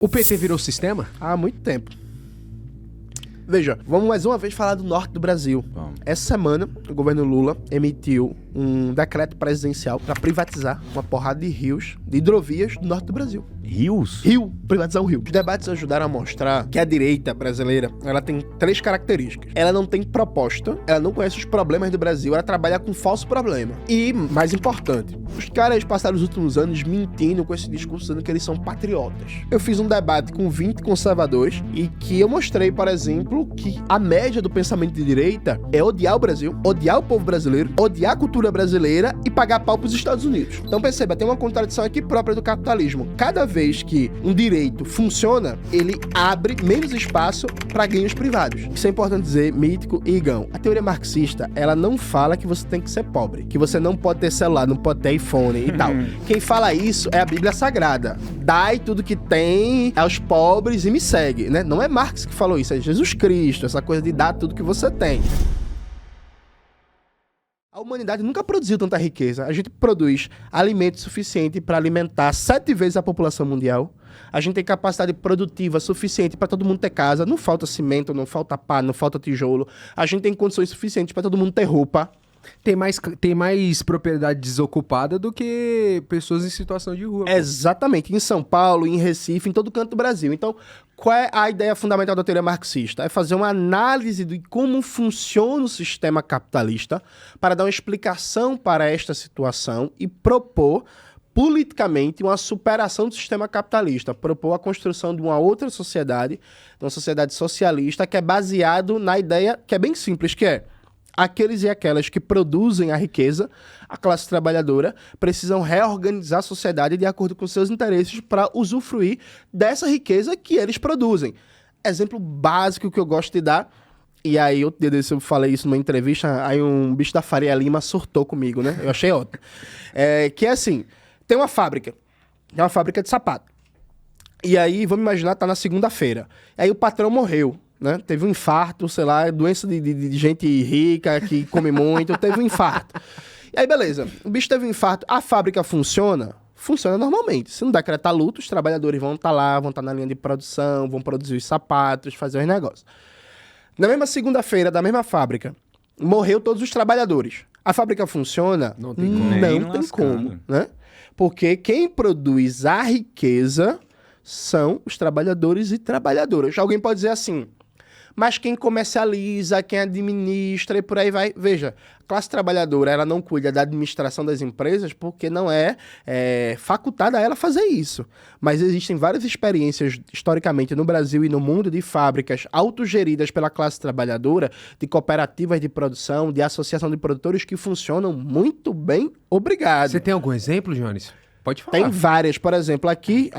O PT virou sistema? Há muito tempo. Veja, vamos mais uma vez falar do norte do Brasil. Essa semana, o governo Lula emitiu um decreto presidencial para privatizar uma porrada de rios, de hidrovias do norte do Brasil. Rios? Rio, privatizar um rio. Os debates ajudaram a mostrar que a direita brasileira, ela tem três características. Ela não tem proposta, ela não conhece os problemas do Brasil, ela trabalha com falso problema. E, mais importante, os caras passaram os últimos anos mentindo com esse discurso, dizendo que eles são patriotas. Eu fiz um debate com 20 conservadores e que eu mostrei, por exemplo, que a média do pensamento de direita é odiar o Brasil, odiar o povo brasileiro, odiar a cultura brasileira e pagar pau pros Estados Unidos. Então perceba, tem uma contradição aqui própria do capitalismo. Cada vez que um direito funciona, ele abre menos espaço para ganhos privados. Isso é importante dizer, Mítico e Igão. A teoria marxista, ela não fala que você tem que ser pobre, que você não pode ter celular, não pode ter iPhone e tal. Quem fala isso é a Bíblia Sagrada. Dai tudo que tem aos pobres e me segue, né? Não é Marx que falou isso, é Jesus Cristo, essa coisa de dar tudo que você tem. A humanidade nunca produziu tanta riqueza. A gente produz alimento suficiente para alimentar 7 vezes a população mundial. A gente tem capacidade produtiva suficiente para todo mundo ter casa. Não falta cimento, não falta pá, não falta tijolo. A gente tem condições suficientes para todo mundo ter roupa. Tem mais propriedade desocupada do que pessoas em situação de rua. Exatamente. Em São Paulo, em Recife, em todo canto do Brasil. Então, qual é a ideia fundamental da teoria marxista? É fazer uma análise de como funciona o sistema capitalista para dar uma explicação para esta situação e propor politicamente uma superação do sistema capitalista, propor a construção de uma outra sociedade, de uma sociedade socialista que é baseado na ideia que é bem simples, que é aqueles e aquelas que produzem a riqueza, a classe trabalhadora, precisam reorganizar a sociedade de acordo com seus interesses para usufruir dessa riqueza que eles produzem. Exemplo básico que eu gosto de dar, e aí outro dia desse eu falei isso numa entrevista, aí um bicho da Faria Lima surtou comigo, né? Eu achei ótimo. Que é assim, tem uma fábrica de sapato. E aí, vamos imaginar, tá na segunda-feira. Aí o patrão morreu. Né? Teve um infarto, sei lá, doença de gente rica que come muito, teve um infarto. E aí, beleza, o bicho teve um infarto, a fábrica funciona? Funciona normalmente. Se não decretar luto, os trabalhadores vão estar lá, vão estar na linha de produção, vão produzir os sapatos, fazer os negócios. Na mesma segunda-feira, da mesma fábrica, morreu todos os trabalhadores. A fábrica funciona? Não tem como. Não tem como, né? Porque quem produz a riqueza são os trabalhadores e trabalhadoras. Alguém pode dizer assim, mas quem comercializa, quem administra e por aí vai. Veja, a classe trabalhadora, ela não cuida da administração das empresas porque não é facultada a ela fazer isso. Mas existem várias experiências, historicamente, no Brasil e no mundo, de fábricas autogeridas pela classe trabalhadora, de cooperativas de produção, de associação de produtores que funcionam muito bem, obrigado. Você tem algum exemplo, Jones? Pode falar. Tem várias, por exemplo, aqui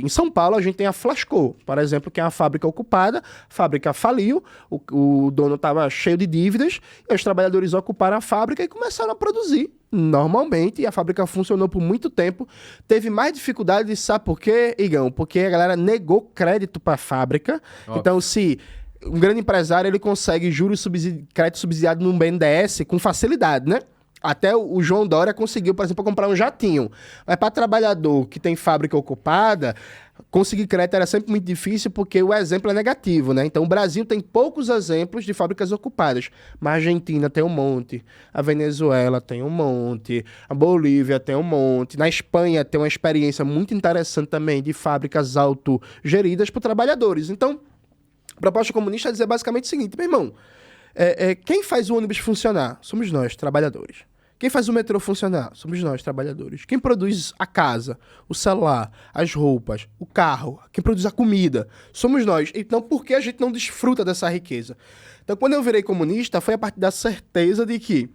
em São Paulo a gente tem a Flasco, por exemplo, que é uma fábrica ocupada, a fábrica faliu, o dono estava cheio de dívidas, e os trabalhadores ocuparam a fábrica e começaram a produzir normalmente, e a fábrica funcionou por muito tempo. Teve mais dificuldade, sabe por quê, Igão? Porque a galera negou crédito para a fábrica. Óbvio. Então, se um grande empresário ele consegue crédito subsidiado no BNDES com facilidade, né? Até o João Dória conseguiu, por exemplo, comprar um jatinho. Mas para trabalhador que tem fábrica ocupada, conseguir crédito era sempre muito difícil porque o exemplo é negativo, né? Então o Brasil tem poucos exemplos de fábricas ocupadas. Mas a Argentina tem um monte, a Venezuela tem um monte, a Bolívia tem um monte. Na Espanha tem uma experiência muito interessante também de fábricas autogeridas por trabalhadores. Então, a proposta comunista é dizer basicamente o seguinte, meu irmão, quem faz o ônibus funcionar? Somos nós, trabalhadores. Quem faz o metrô funcionar? Somos nós, trabalhadores. Quem produz a casa, o celular, as roupas, o carro, quem produz a comida? Somos nós. Então, por que a gente não desfruta dessa riqueza? Então, quando eu virei comunista, foi a partir da certeza de que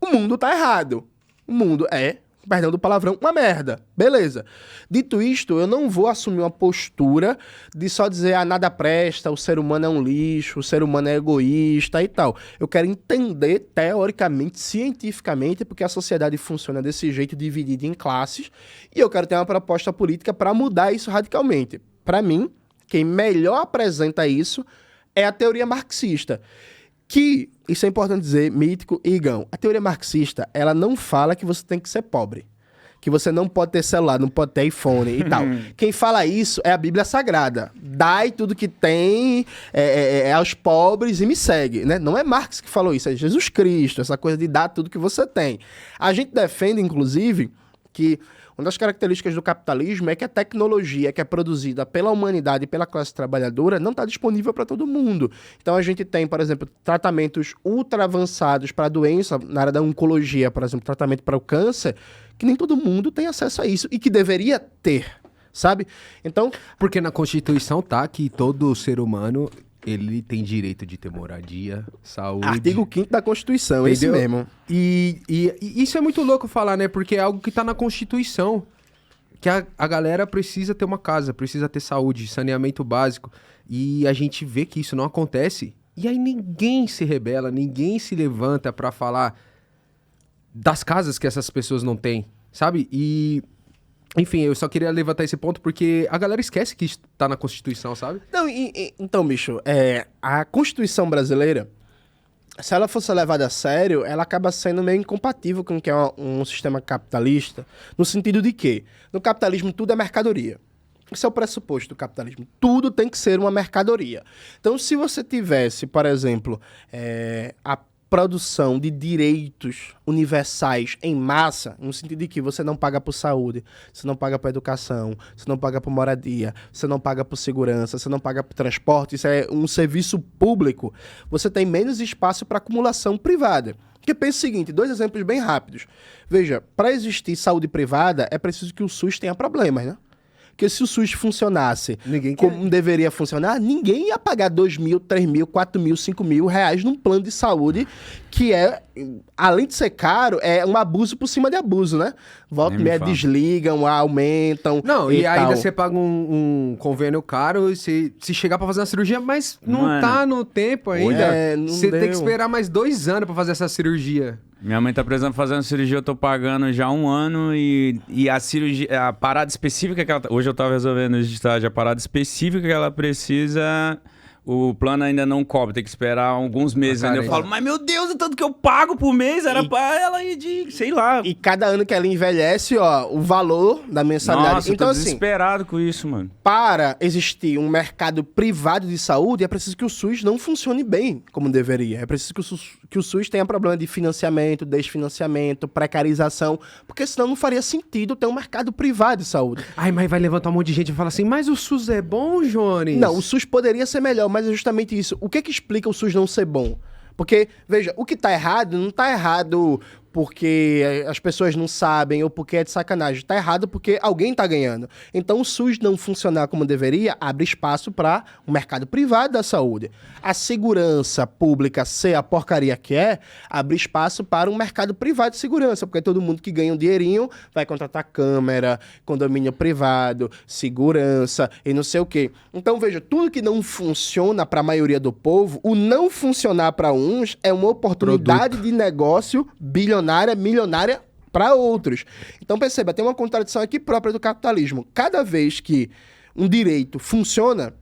o mundo tá errado. O mundo é, perdão do palavrão, uma merda. Beleza. Dito isto, eu não vou assumir uma postura de só dizer, nada presta, o ser humano é um lixo, o ser humano é egoísta e tal. Eu quero entender, teoricamente, cientificamente, porque a sociedade funciona desse jeito, dividida em classes, e eu quero ter uma proposta política para mudar isso radicalmente. Para mim, quem melhor apresenta isso é a teoria marxista. Que, isso é importante dizer, Mítico e Igão, a teoria marxista, ela não fala que você tem que ser pobre. que você não pode ter celular, não pode ter iPhone e tal. Quem fala isso é a Bíblia Sagrada. Dai tudo que tem aos pobres e me segue, né? Não é Marx que falou isso, é Jesus Cristo, essa coisa de dar tudo que você tem. A gente defende, inclusive, que uma das características do capitalismo é que a tecnologia que é produzida pela humanidade e pela classe trabalhadora não está disponível para todo mundo. Então a gente tem, por exemplo, tratamentos ultra avançados para doença, na área da oncologia, por exemplo, tratamento para o câncer, que nem todo mundo tem acesso a isso e que deveria ter, sabe? Então, Porque na Constituição tá que todo ser humano, ele tem direito de ter moradia, saúde... artigo 5º da Constituição, esse Entendeu? mesmo. E isso é muito louco falar, né? Porque é algo que tá na Constituição. Que a galera precisa ter uma casa, precisa ter saúde, saneamento básico. E a gente vê que isso não acontece. E aí ninguém se rebela, ninguém se levanta pra falar das casas que essas pessoas não têm, sabe? E... enfim, eu só queria levantar esse ponto porque a galera esquece que isso tá na Constituição, sabe? Não, então, bicho, a Constituição brasileira, se ela fosse levada a sério, ela acaba sendo meio incompatível com o que é um sistema capitalista, no sentido de que, no capitalismo, tudo é mercadoria. Esse é o pressuposto do capitalismo. Tudo tem que ser uma mercadoria. Então, se você tivesse, por exemplo, a produção de direitos universais em massa, no sentido de que você não paga por saúde, você não paga por educação, você não paga por moradia, você não paga por segurança, você não paga por transporte, isso é um serviço público, você tem menos espaço para acumulação privada. Porque pensa o seguinte, 2 exemplos bem rápidos. Veja, para existir saúde privada, é preciso que o SUS tenha problemas, né? Porque se o SUS funcionasse como deveria funcionar, ninguém ia pagar 2 mil, 3 mil, 4 mil, 5 mil reais num plano de saúde que além de ser caro, é um abuso por cima de abuso, né? Volta e meia desligam, aumentam. Não, e ainda você paga um convênio caro e se chegar pra fazer uma cirurgia, mas não tá no tempo ainda. Você tem que esperar mais 2 anos pra fazer essa cirurgia. Minha mãe tá precisando fazer uma cirurgia, eu tô pagando já 1 ano e a cirurgia, a parada específica que ela... Hoje eu tava resolvendo esse estágio, a parada específica que ela precisa, o plano ainda não cobre, tem que esperar alguns meses ainda. Eu falo, mas meu Deus, o tanto que eu pago por mês era pra ela ir de, sei lá. E cada ano que ela envelhece, ó, o valor da mensalidade... Nossa, então, eu tô desesperado com isso, mano. Para existir um mercado privado de saúde, é preciso que o SUS não funcione bem como deveria. É preciso que o SUS tenha problema de financiamento, desfinanciamento, precarização, porque senão não faria sentido ter um mercado privado de saúde. Ai, mas vai levantar um monte de gente e falar assim, mas o SUS é bom, Jones? Não, o SUS poderia ser melhor, mas é justamente isso. O que explica o SUS não ser bom? Porque, veja, o que tá errado não tá errado porque as pessoas não sabem ou porque é de sacanagem. Tá errado porque alguém tá ganhando. Então, o SUS não funcionar como deveria abre espaço para o mercado privado da saúde. A segurança pública ser a porcaria que abre espaço para um mercado privado de segurança, porque todo mundo que ganha um dinheirinho vai contratar câmera, condomínio privado, segurança e não sei o quê. Então, veja, tudo que não funciona para a maioria do povo, o não funcionar para uns é uma oportunidade de negócio milionária para outros. Então perceba, tem uma contradição aqui própria do capitalismo. Cada vez que um direito funciona,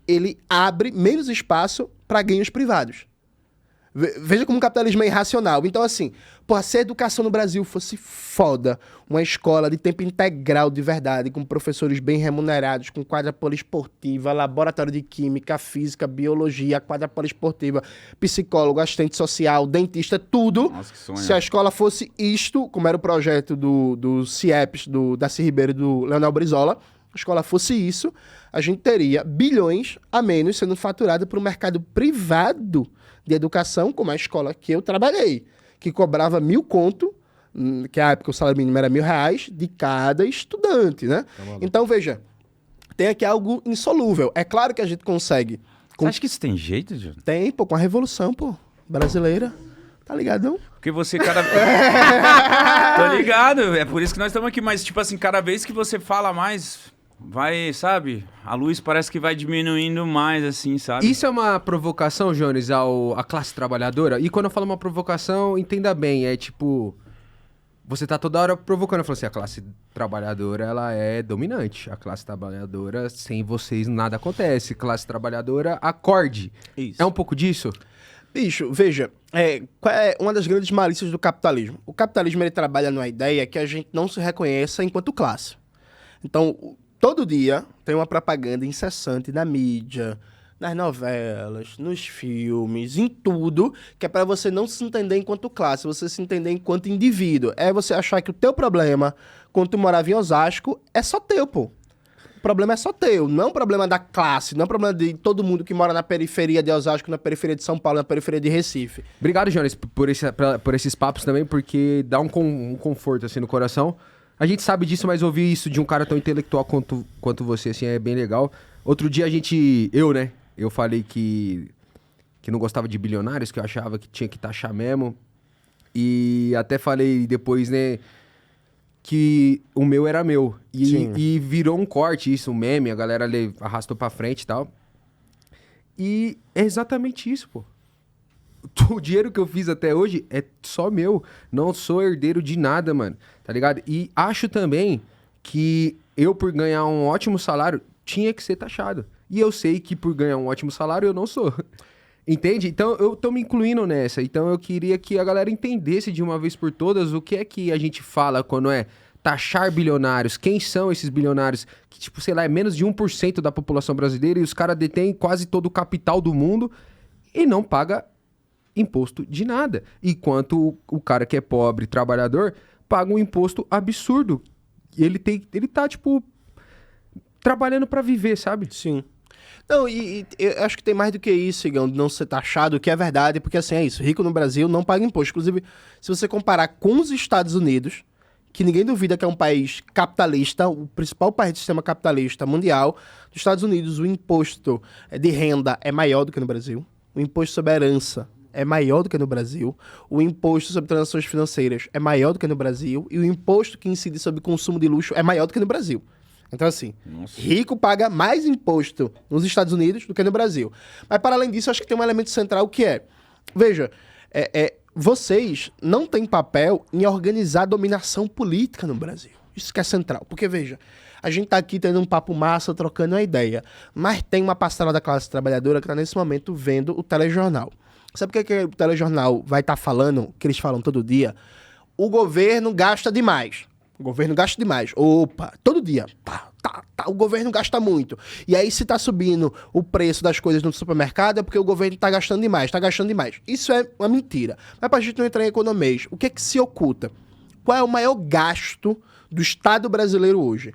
ele abre menos espaço para ganhos privados. Veja como o capitalismo é irracional. Então, assim, se a educação no Brasil fosse foda, uma escola de tempo integral de verdade, com professores bem remunerados, com quadra poliesportiva, laboratório de química, física, biologia, quadra poliesportiva, psicólogo, assistente social, dentista, tudo. Nossa, que sonho. Se a escola fosse isto, como era o projeto do CIEPS, do Darcy Ribeiro e do Leonel Brizola, a escola fosse isso, a gente teria bilhões a menos sendo faturado para o mercado privado de educação, como a escola que eu trabalhei, que cobrava 1.000 conto, que na época o salário mínimo era R$1.000, de cada estudante, né? Então, veja, tem aqui algo insolúvel. É claro que a gente consegue. Você acha que isso tem jeito, Júlio? Tem, com a revolução, brasileira. Tá ligadão? Porque você cada... Tô ligado, é por isso que nós estamos aqui, mas tipo assim, cada vez que você fala mais... Vai, sabe? A luz parece que vai diminuindo mais, assim, sabe? Isso é uma provocação, Jones, à classe trabalhadora? E quando eu falo uma provocação, entenda bem, é tipo... Você tá toda hora provocando, falando assim, a classe trabalhadora, ela é dominante. A classe trabalhadora, sem vocês, nada acontece. Classe trabalhadora, acorde. Isso. É um pouco disso? Bicho, veja, qual é uma das grandes malícias do capitalismo? O capitalismo ele trabalha numa ideia que a gente não se reconheça enquanto classe. Então, todo dia tem uma propaganda incessante na mídia, nas novelas, nos filmes, em tudo, que é para você não se entender enquanto classe, você se entender enquanto indivíduo. É você achar que o teu problema, quando tu morava em Osasco, é só teu, pô. O problema é só teu, não é um problema da classe, não é um problema de todo mundo que mora na periferia de Osasco, na periferia de São Paulo, na periferia de Recife. Obrigado, Jones, por esses papos também, porque dá um conforto assim no coração. A gente sabe disso, mas ouvir isso de um cara tão intelectual quanto você, assim, é bem legal. Outro dia eu falei que não gostava de bilionários, que eu achava que tinha que taxar mesmo. E até falei depois, né, que o meu era meu. E virou um corte isso, um meme, a galera arrastou pra frente e tal. E é exatamente isso, pô. O dinheiro que eu fiz até hoje é só meu. Não sou herdeiro de nada, mano. Tá ligado? E acho também que eu, por ganhar um ótimo salário, tinha que ser taxado. E eu sei que por ganhar um ótimo salário, eu não sou. Entende? Então, eu tô me incluindo nessa. Então, eu queria que a galera entendesse de uma vez por todas o que é que a gente fala quando é taxar bilionários. Quem são esses bilionários? Que, tipo, sei lá, é menos de 1% da população brasileira e os caras detêm quase todo o capital do mundo e não paga imposto de nada. Enquanto o cara que é pobre, trabalhador, paga um imposto absurdo. Ele tá, tipo, trabalhando pra viver, sabe? Sim. Não, e eu acho que tem mais do que isso, Igão, de não ser taxado, que é verdade, porque assim, é isso, rico no Brasil não paga imposto. Inclusive, se você comparar com os Estados Unidos, que ninguém duvida que é um país capitalista, o principal país do sistema capitalista mundial, nos Estados Unidos o imposto de renda é maior do que no Brasil, o imposto sobre a herança é maior do que no Brasil, o imposto sobre transações financeiras é maior do que no Brasil, e o imposto que incide sobre consumo de luxo é maior do que no Brasil. Então, assim, rico paga mais imposto nos Estados Unidos do que no Brasil. Mas, para além disso, acho que tem um elemento central que é... Veja, vocês não têm papel em organizar a dominação política no Brasil. Isso que é central. Porque, veja, a gente tá aqui tendo um papo massa, trocando uma ideia, mas tem uma parcela da classe trabalhadora que está nesse momento vendo o telejornal. Sabe o que o telejornal vai estar falando, que eles falam todo dia? O governo gasta demais. O governo gasta demais. Opa, todo dia. O governo gasta muito. E aí, se tá subindo o preço das coisas no supermercado, é porque o governo tá gastando demais, tá gastando demais. Isso é uma mentira. Mas pra gente não entrar em economia, o que é que se oculta? Qual é o maior gasto do Estado brasileiro hoje?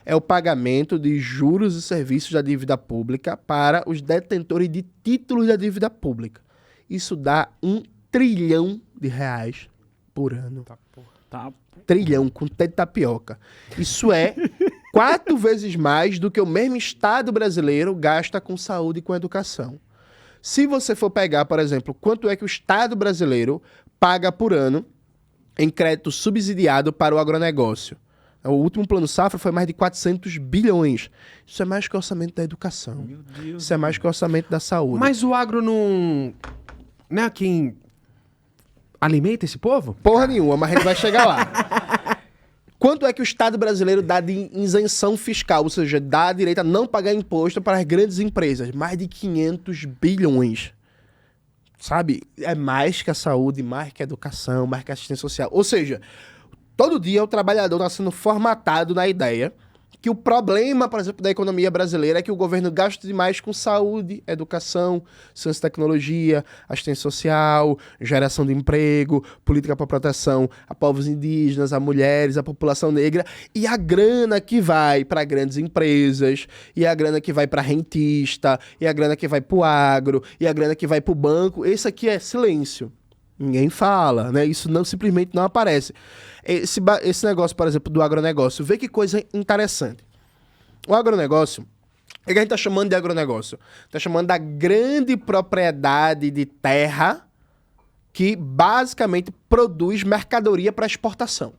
É o pagamento de juros e serviços da dívida pública para os detentores de títulos da dívida pública. Isso dá R$1 trilhão por ano. Trilhão, com T de tapioca. Isso é 4 vezes mais do que o mesmo Estado brasileiro gasta com saúde e com educação. Se você for pegar, por exemplo, quanto é que o Estado brasileiro paga por ano em crédito subsidiado para o agronegócio? O último plano safra foi mais de 400 bilhões. Isso é mais que o orçamento da educação. Meu Deus. Isso é mais que o orçamento da saúde. Mas o agro não é quem alimenta esse povo? Porra nenhuma, mas a gente vai chegar lá. Quanto é que o Estado brasileiro dá de isenção fiscal, ou seja, dá direito a não pagar imposto para as grandes empresas? Mais de 500 bilhões. Sabe? É mais que a saúde, mais que a educação, mais que a assistência social. Ou seja, todo dia o trabalhador está sendo formatado na ideia que o problema, por exemplo, da economia brasileira é que o governo gasta demais com saúde, educação, ciência e tecnologia, assistência social, geração de emprego, política para proteção a povos indígenas, a mulheres, a população negra, e a grana que vai para grandes empresas, e a grana que vai para rentista, e a grana que vai para o agro, e a grana que vai para o banco, esse aqui é silêncio. Ninguém fala, né? Isso não, simplesmente não aparece. Esse negócio, por exemplo, do agronegócio, vê que coisa interessante. O agronegócio, o que a gente está chamando de agronegócio? Está chamando da grande propriedade de terra que basicamente produz mercadoria para exportação.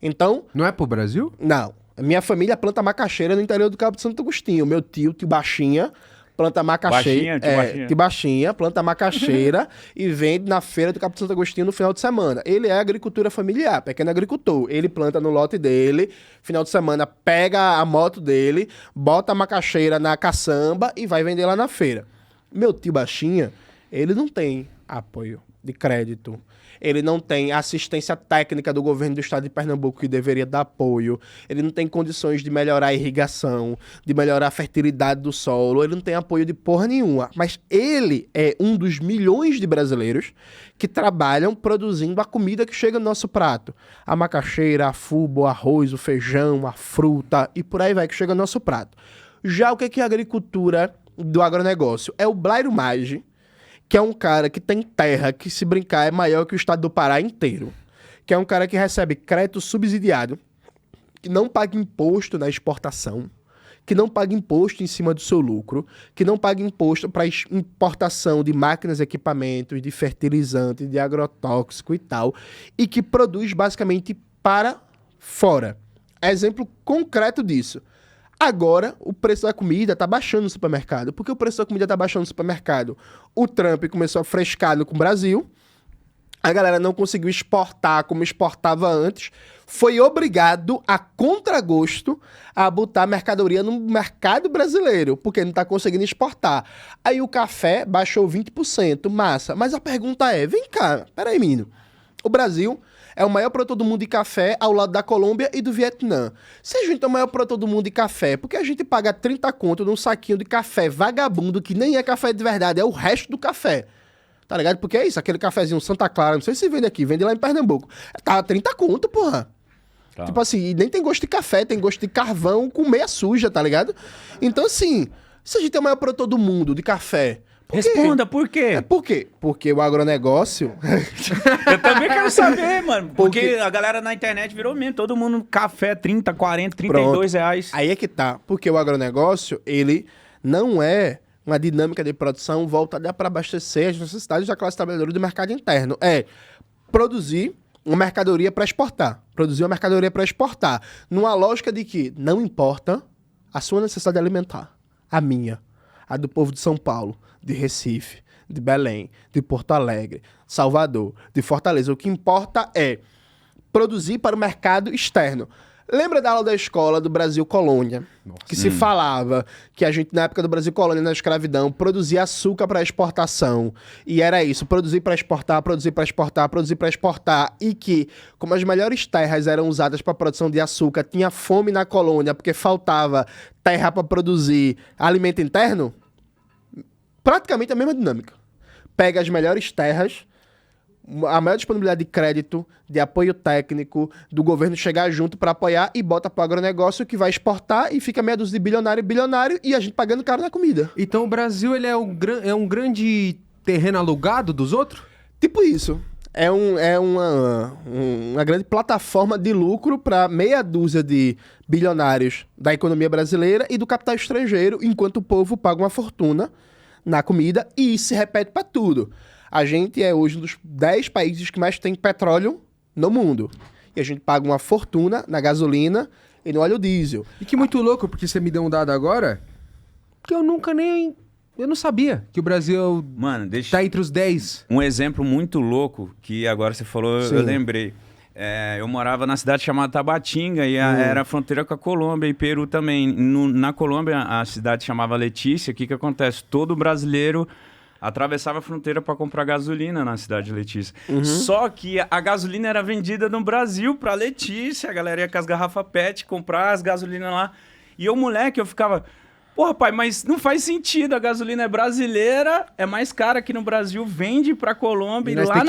Então... Não é pro Brasil? Não. A minha família planta macaxeira no interior do Cabo de Santo Agostinho. Meu tio Baixinha, planta macaxeira. Tio Baixinha, planta macaxeira e vende na feira do Cabo de Santo Agostinho no final de semana. Ele é agricultura familiar, pequeno agricultor. Ele planta no lote dele, final de semana pega a moto dele, bota a macaxeira na caçamba e vai vender lá na feira. Meu tio Baixinha, ele não tem apoio de crédito. Ele não tem assistência técnica do governo do estado de Pernambuco, que deveria dar apoio. Ele não tem condições de melhorar a irrigação, de melhorar a fertilidade do solo. Ele não tem apoio de porra nenhuma. Mas ele é um dos milhões de brasileiros que trabalham produzindo a comida que chega no nosso prato. A macaxeira, a fubo, o arroz, o feijão, a fruta e por aí vai que chega no nosso prato. Já o que é a agricultura do agronegócio? É o Blairo Maggi, que é um cara que tem terra que, se brincar, é maior que o estado do Pará inteiro. Que é um cara que recebe crédito subsidiado, que não paga imposto na exportação, que não paga imposto em cima do seu lucro, que não paga imposto para importação de máquinas, equipamentos, de fertilizante, de agrotóxico e tal, e que produz basicamente para fora. Exemplo concreto disso. Agora, o preço da comida tá baixando no supermercado. Por que o preço da comida tá baixando no supermercado? O Trump começou a frescar com o Brasil, a galera não conseguiu exportar como exportava antes, foi obrigado, a contragosto, a botar mercadoria no mercado brasileiro, porque não tá conseguindo exportar. Aí o café baixou 20%, massa. Mas a pergunta é, vem cá, peraí, menino. O Brasil é o maior produtor do mundo de café ao lado da Colômbia e do Vietnã. Se a gente é o maior produtor do mundo de café, por que a gente paga 30 conto num saquinho de café vagabundo que nem é café de verdade, é o resto do café? Tá ligado? Porque é isso, aquele cafezinho Santa Clara, não sei se vende aqui, vende lá em Pernambuco. Tá 30 conto, porra. Tá. Tipo assim, e nem tem gosto de café, tem gosto de carvão com meia suja, tá ligado? Então assim, se a gente é o maior produtor do mundo de café... Responda, por quê? Por quê? Porque o agronegócio... Eu também quero saber, mano. Porque a galera na internet virou mesmo. Todo mundo café 30, 40, 32 reais. Aí é que tá. Porque o agronegócio, ele não é uma dinâmica de produção voltada para abastecer as necessidades da classe trabalhadora do mercado interno. É produzir uma mercadoria para exportar. Produzir uma mercadoria para exportar. Numa lógica de que não importa a sua necessidade alimentar. A minha. A do povo de São Paulo. De Recife, de Belém, de Porto Alegre, Salvador, de Fortaleza. O que importa é produzir para o mercado externo. Lembra da aula da escola do Brasil Colônia? Que se falava que a gente, na época do Brasil Colônia, na escravidão, produzia açúcar para exportação. E era isso, produzir para exportar, produzir para exportar, produzir para exportar. E que, como as melhores terras eram usadas para a produção de açúcar, tinha fome na colônia porque faltava terra para produzir alimento interno. Praticamente a mesma dinâmica. Pega as melhores terras, a maior disponibilidade de crédito, de apoio técnico, do governo chegar junto para apoiar e bota para o agronegócio que vai exportar e fica meia dúzia de bilionário e a gente pagando caro na comida. Então o Brasil ele é um grande terreno alugado dos outros? Tipo isso. É uma grande plataforma de lucro para meia dúzia de bilionários da economia brasileira e do capital estrangeiro, enquanto o povo paga uma fortuna na comida, e isso se repete para tudo. A gente é hoje um dos 10 países que mais tem petróleo no mundo. E a gente paga uma fortuna na gasolina e no óleo diesel. E que muito louco, porque você me deu um dado agora que eu não sabia que o Brasil tá entre os 10. Um exemplo muito louco que agora você falou, Sim. eu lembrei. Eu morava na cidade chamada Tabatinga e era fronteira com a Colômbia e Peru também. Na Colômbia, a cidade chamava Letícia. O que acontece? Todo brasileiro atravessava a fronteira para comprar gasolina na cidade de Letícia. Só que a gasolina era vendida no Brasil para Letícia. A galera ia com as garrafas PET comprar as gasolinas lá. E eu, moleque, eu ficava... Porra, pai, mas não faz sentido. A gasolina é brasileira, é mais cara aqui no Brasil, vende pra Colômbia. E lá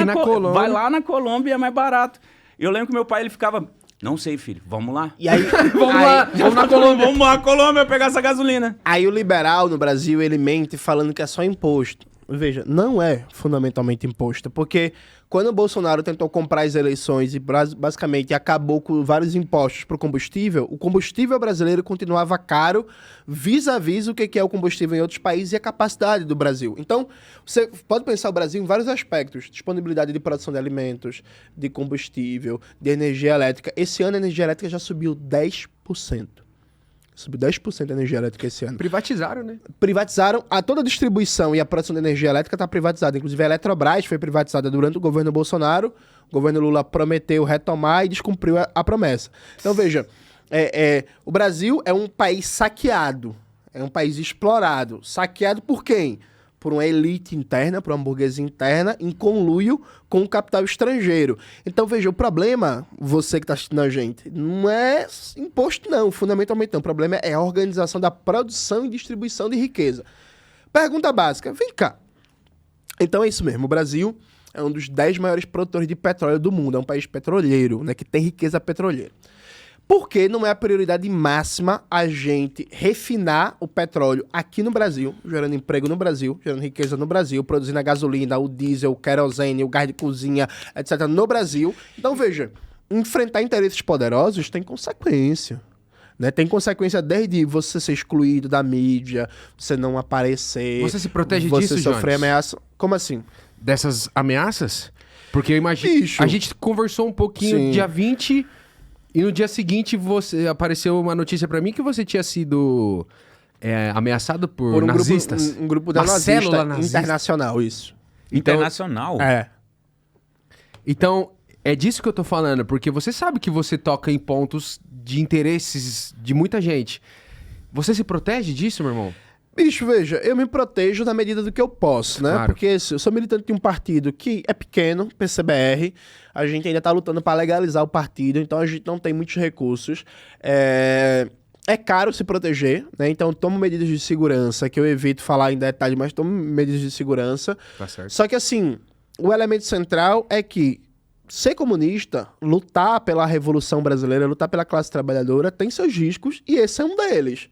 vai lá na Colômbia e é mais barato. Eu lembro que meu pai, ele ficava... Não sei, filho, vamos lá. E aí, vamos na Colômbia. Vamos na Colômbia pegar essa gasolina. Aí o liberal no Brasil, ele mente falando que é só imposto. Veja, não é fundamentalmente imposto, porque quando o Bolsonaro tentou comprar as eleições e basicamente acabou com vários impostos para o combustível brasileiro continuava caro vis-à-vis o que é o combustível em outros países e a capacidade do Brasil. Então, você pode pensar o Brasil em vários aspectos: disponibilidade de produção de alimentos, de combustível, de energia elétrica. Esse ano a energia elétrica já subiu 10%. Subiu 10% da energia elétrica esse ano. Privatizaram, né? Privatizaram. Toda a distribuição e a produção de energia elétrica está privatizada. Inclusive a Eletrobras foi privatizada durante o governo Bolsonaro. O governo Lula prometeu retomar e descumpriu a promessa. Então veja, o Brasil é um país saqueado. É um país explorado. Saqueado por quem? por uma elite interna, por uma burguesia interna, em conluio com o capital estrangeiro. Então, veja, o problema, você que está assistindo a gente, não é imposto não, fundamentalmente não. O problema é a organização da produção e distribuição de riqueza. Pergunta básica, vem cá. Então é isso mesmo, o Brasil é um dos 10 maiores produtores de petróleo do mundo, é um país petroleiro, né, que tem riqueza petroleira. Por que não é a prioridade máxima a gente refinar o petróleo aqui no Brasil, gerando emprego no Brasil, gerando riqueza no Brasil, produzindo a gasolina, o diesel, o querosene, o gás de cozinha, etc. no Brasil? Então veja, enfrentar interesses poderosos tem consequência. Né? Tem consequência desde você ser excluído da mídia, você não aparecer... Você se protege você disso, sofrer Jones? ameaça. Como assim? Dessas ameaças? Porque eu imagino... Bicho. A gente conversou um pouquinho Sim. dia 20 e no dia seguinte apareceu uma notícia pra mim que você tinha sido ameaçado por um nazistas. Grupo, um grupo da Uma nazista, célula nazista. internacional, isso. Internacional? Então, é disso que eu tô falando, porque você sabe que você toca em pontos de interesses de muita gente. Você se protege disso, meu irmão? Bicho, veja, eu me protejo na medida do que eu posso, né? Claro. Porque eu sou militante de um partido que é pequeno, PCBR, a gente ainda tá lutando para legalizar o partido, então a gente não tem muitos recursos. É caro se proteger, né? Então tomo medidas de segurança, que eu evito falar em detalhe, mas tomo medidas de segurança. Tá certo. Só que assim, o elemento central é que ser comunista, lutar pela Revolução Brasileira, lutar pela classe trabalhadora, tem seus riscos e esse é um deles.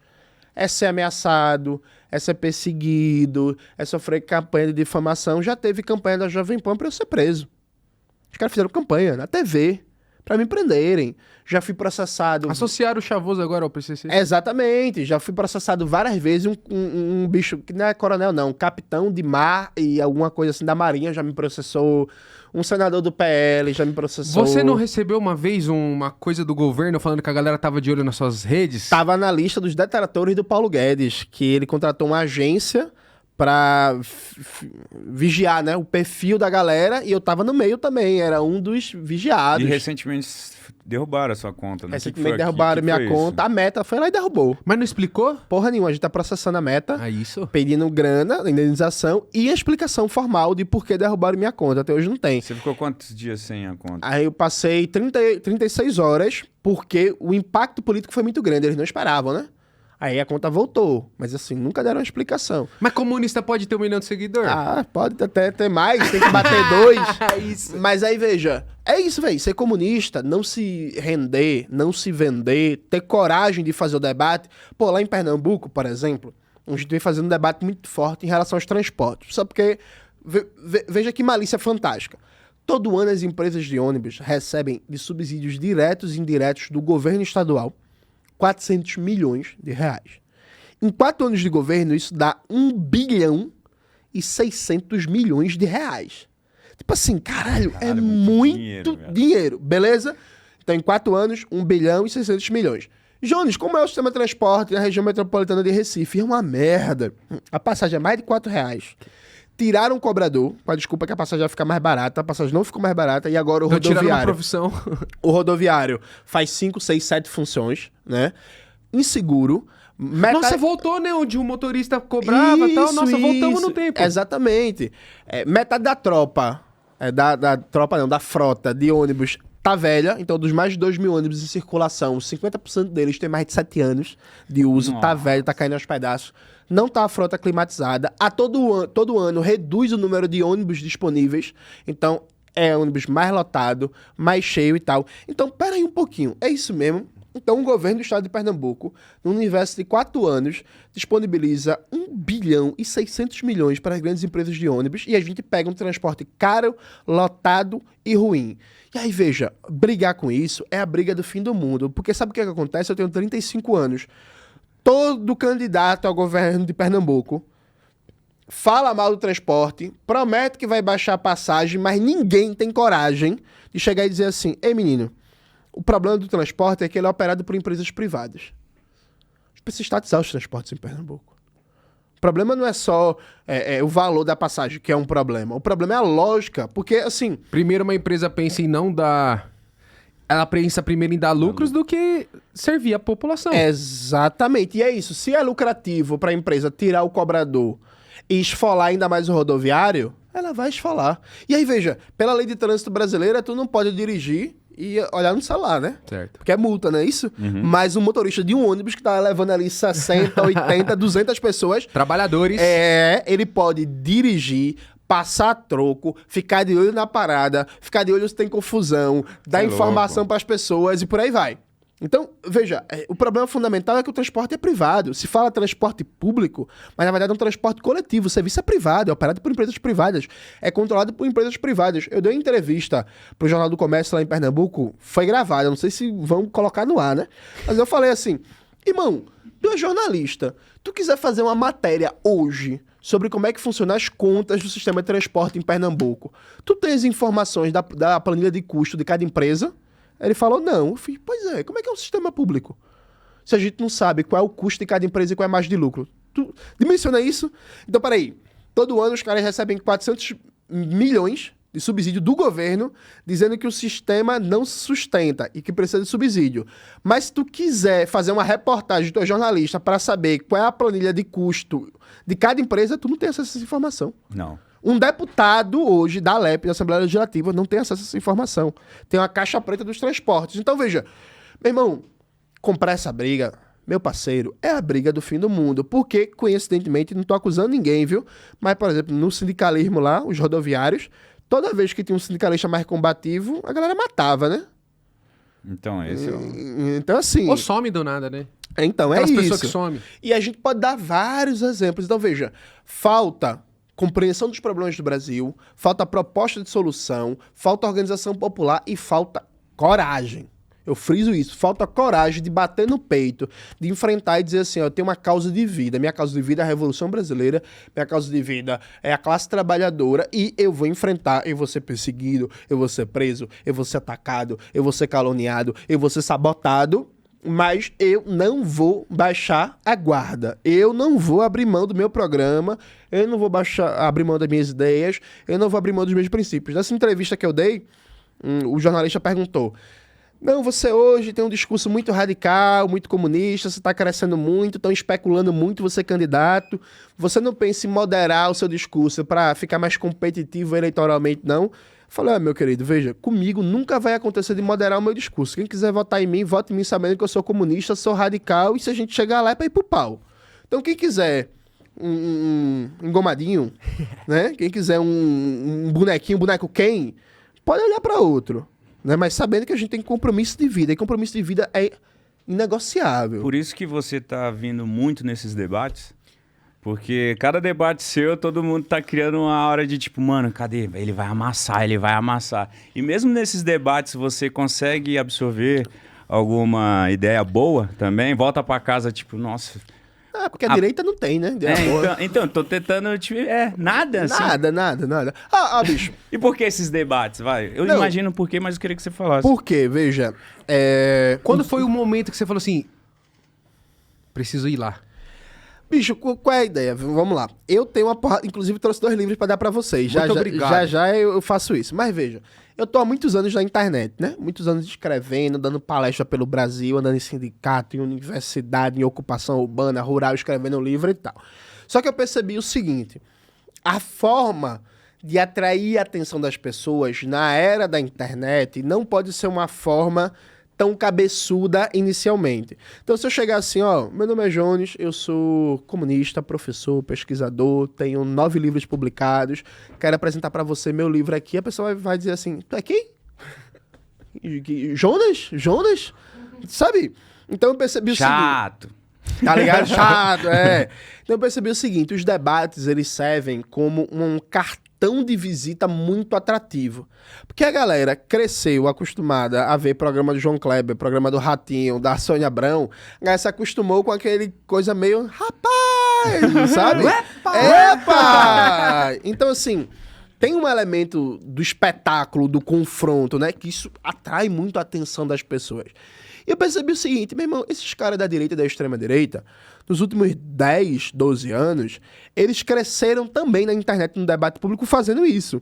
É ser ameaçado, é ser perseguido, é sofrer campanha de difamação. Já teve campanha da Jovem Pan pra eu ser preso. Os caras fizeram campanha na TV pra me prenderem. Já fui processado... Associaram o Chavoso agora ao PCC? Exatamente. Já fui processado várias vezes. Um bicho, que não é coronel não, um capitão de mar e alguma coisa assim da Marinha já me processou. Um senador do PL já me processou. Você não recebeu uma vez uma coisa do governo falando que a galera tava de olho nas suas redes? Tava na lista dos detratores do Paulo Guedes, que ele contratou uma agência pra vigiar, né, o perfil da galera, e eu tava no meio também, era um dos vigiados. E recentemente derrubaram a sua conta, né? Recentemente derrubaram minha conta, a Meta foi lá e derrubou. Mas não explicou? Porra nenhuma, a gente tá processando a Meta, Isso. pedindo grana, indenização e a explicação formal de por que derrubaram minha conta. Até hoje não tem. Você ficou quantos dias sem a conta? Aí eu passei 36 horas, porque o impacto político foi muito grande, eles não esperavam, né? Aí a conta voltou, mas assim, nunca deram uma explicação. Mas comunista pode ter 1 milhão de seguidor? Ah, pode até ter mais, tem que bater 2. Isso. Mas aí, veja, é isso, velho. Ser comunista, não se render, não se vender, ter coragem de fazer o debate. Pô, lá em Pernambuco, por exemplo, a gente vem fazendo um debate muito forte em relação aos transportes. Só porque, veja que malícia fantástica. Todo ano as empresas de ônibus recebem de subsídios diretos e indiretos do governo estadual 400 milhões de reais. Em 4 anos de governo, isso dá 1 bilhão e 600 milhões de reais. Tipo assim, caralho, é muito dinheiro, beleza? Então, em 4 anos, 1 bilhão e 600 milhões. Jones, como é o sistema de transporte na região metropolitana de Recife? É uma merda. A passagem é mais de 4 reais. Tiraram o cobrador, com a desculpa que a passagem vai ficar mais barata. A passagem não ficou mais barata e agora o rodoviário... Tiraram uma profissão. O rodoviário faz 5, 6, 7 funções, né? Inseguro. Nossa, voltou, né? Onde o motorista cobrava e tal. Nossa, voltamos no tempo. Exatamente. Metade da tropa, da frota de ônibus tá velha. Então, dos mais de 2 mil ônibus em circulação, 50% deles tem mais de 7 anos de uso. Nossa. Tá velho, tá caindo aos pedaços. Não tá a frota climatizada. Todo ano reduz o número de ônibus disponíveis. Então, é ônibus mais lotado, mais cheio e tal. Então, pera aí um pouquinho. É isso mesmo. Então, o governo do estado de Pernambuco, no universo de 4 anos, disponibiliza 1 bilhão e 600 milhões para as grandes empresas de ônibus e a gente pega um transporte caro, lotado e ruim. E aí, veja, brigar com isso é a briga do fim do mundo. Porque sabe o que acontece? Eu tenho 35 anos. Todo candidato ao governo de Pernambuco fala mal do transporte, promete que vai baixar a passagem, mas ninguém tem coragem de chegar e dizer assim: ei, menino, o problema do transporte é que ele é operado por empresas privadas. A gente precisa estatizar os transportes em Pernambuco. O problema não é só o valor da passagem, que é um problema. O problema é a lógica, porque assim... Primeiro uma empresa pensa em não dar... Ela pensa primeiro em dar lucros do que servir a população. Exatamente. E é isso. Se é lucrativo para a empresa tirar o cobrador e esfolar ainda mais o rodoviário, ela vai esfolar. E aí, veja, pela lei de trânsito brasileira, tu não pode dirigir e olhar no celular, né? Certo. Porque é multa, não é isso? Mas um motorista de um ônibus que tá levando ali 60, 80, 200 pessoas... Trabalhadores. Ele pode dirigir, passar troco, ficar de olho na parada, ficar de olho se tem confusão, dar informação para as pessoas e por aí vai. Então, veja, o problema fundamental é que o transporte é privado. Se fala transporte público, mas na verdade é um transporte coletivo. O serviço é privado, é operado por empresas privadas, é controlado por empresas privadas. Eu dei uma entrevista pro Jornal do Comércio lá em Pernambuco, foi gravada, não sei se vão colocar no ar, né? Mas eu falei assim, irmão, tu é jornalista, tu quiser fazer uma matéria hoje sobre como é que funcionam as contas do sistema de transporte em Pernambuco, tu tens informações da planilha de custo de cada empresa? Ele falou, não. Eu falei, pois é, como é que é um sistema público? Se a gente não sabe qual é o custo de cada empresa e qual é a margem de lucro. Tu dimensiona isso? Então, peraí. Todo ano os caras recebem 400 milhões de subsídio do governo, dizendo que o sistema não se sustenta e que precisa de subsídio. Mas se tu quiser fazer uma reportagem, tu é jornalista, para saber qual é a planilha de custo de cada empresa, tu não tem acesso a essa informação. Não. Um deputado hoje da ALEP, da Assembleia Legislativa, não tem acesso a essa informação. Tem uma caixa preta dos transportes. Então, veja, meu irmão, comprar essa briga, meu parceiro, é a briga do fim do mundo. Porque, coincidentemente, não tô acusando ninguém, viu? Mas, por exemplo, no sindicalismo lá, os rodoviários, toda vez que tinha um sindicalista mais combativo, a galera matava, né? Então, esse é o... Então, assim... Ou some do nada, né? Então, Aquelas é pessoas isso. que somem. E a gente pode dar vários exemplos. Então, veja, falta compreensão dos problemas do Brasil, falta proposta de solução, falta organização popular e falta coragem. Eu friso isso, falta coragem de bater no peito, de enfrentar e dizer assim, ó, eu tenho uma causa de vida, minha causa de vida é a Revolução Brasileira, minha causa de vida é a classe trabalhadora e eu vou enfrentar, eu vou ser perseguido, eu vou ser preso, eu vou ser atacado, eu vou ser caluniado, eu vou ser sabotado, mas eu não vou baixar a guarda. Eu não vou abrir mão do meu programa, eu não vou abrir mão das minhas ideias, eu não vou abrir mão dos meus princípios. Nessa entrevista que eu dei, o jornalista perguntou, não, você hoje tem um discurso muito radical, muito comunista, você está crescendo muito, estão especulando muito você candidato, você não pensa em moderar o seu discurso para ficar mais competitivo eleitoralmente, não? Falei, meu querido, veja, comigo nunca vai acontecer de moderar o meu discurso. Quem quiser votar em mim, vote em mim sabendo que eu sou comunista, sou radical, e se a gente chegar lá é pra ir pro pau. Então quem quiser um engomadinho, né? Quem quiser um bonequinho, boneco quem, pode olhar pra outro. Né? Mas sabendo que a gente tem compromisso de vida, e compromisso de vida é inegociável. Por isso que você tá vindo muito nesses debates, porque cada debate seu, todo mundo tá criando uma hora de tipo, mano, cadê? Ele vai amassar, ele vai amassar. E mesmo nesses debates, você consegue absorver alguma ideia boa também? Volta pra casa, tipo, nossa... Ah, porque a direita não tem, né? Então, tô tentando, tipo, nada, assim. Nada. Bicho. E por que esses debates, vai? Eu imagino por quê, mas eu queria que você falasse. Por quê? Veja, Quando foi o momento que você falou assim, preciso ir lá? Bicho, qual é a ideia? Vamos lá. Eu tenho uma porrada... Inclusive, trouxe 2 livros pra dar pra vocês. Muito obrigado. Já eu faço isso. Mas veja, eu tô há muitos anos na internet, né? Muitos anos escrevendo, dando palestra pelo Brasil, andando em sindicato, em universidade, em ocupação urbana, rural, escrevendo livro e tal. Só que eu percebi o seguinte. A forma de atrair a atenção das pessoas na era da internet não pode ser uma forma tão cabeçuda inicialmente. Então, se eu chegar assim, ó, meu nome é Jones, eu sou comunista, professor, pesquisador, tenho 9 livros publicados, quero apresentar pra você meu livro aqui, a pessoa vai dizer assim, tu é quem? Jonas? Sabe? Então eu percebi o seguinte... Chato. Tá ligado? Chato, é. Então eu percebi o seguinte, os debates, eles servem como um cartão de visita muito atrativo. Porque a galera cresceu acostumada a ver programa do João Kleber, programa do Ratinho, da Sônia Abrão, a galera se acostumou com aquele coisa meio, rapaz, sabe? Epa! Então, assim, tem um elemento do espetáculo, do confronto, né? Que isso atrai muito a atenção das pessoas. E eu percebi o seguinte, meu irmão, esses caras da direita e da extrema-direita, nos últimos 10, 12 anos, eles cresceram também na internet, no debate público, fazendo isso.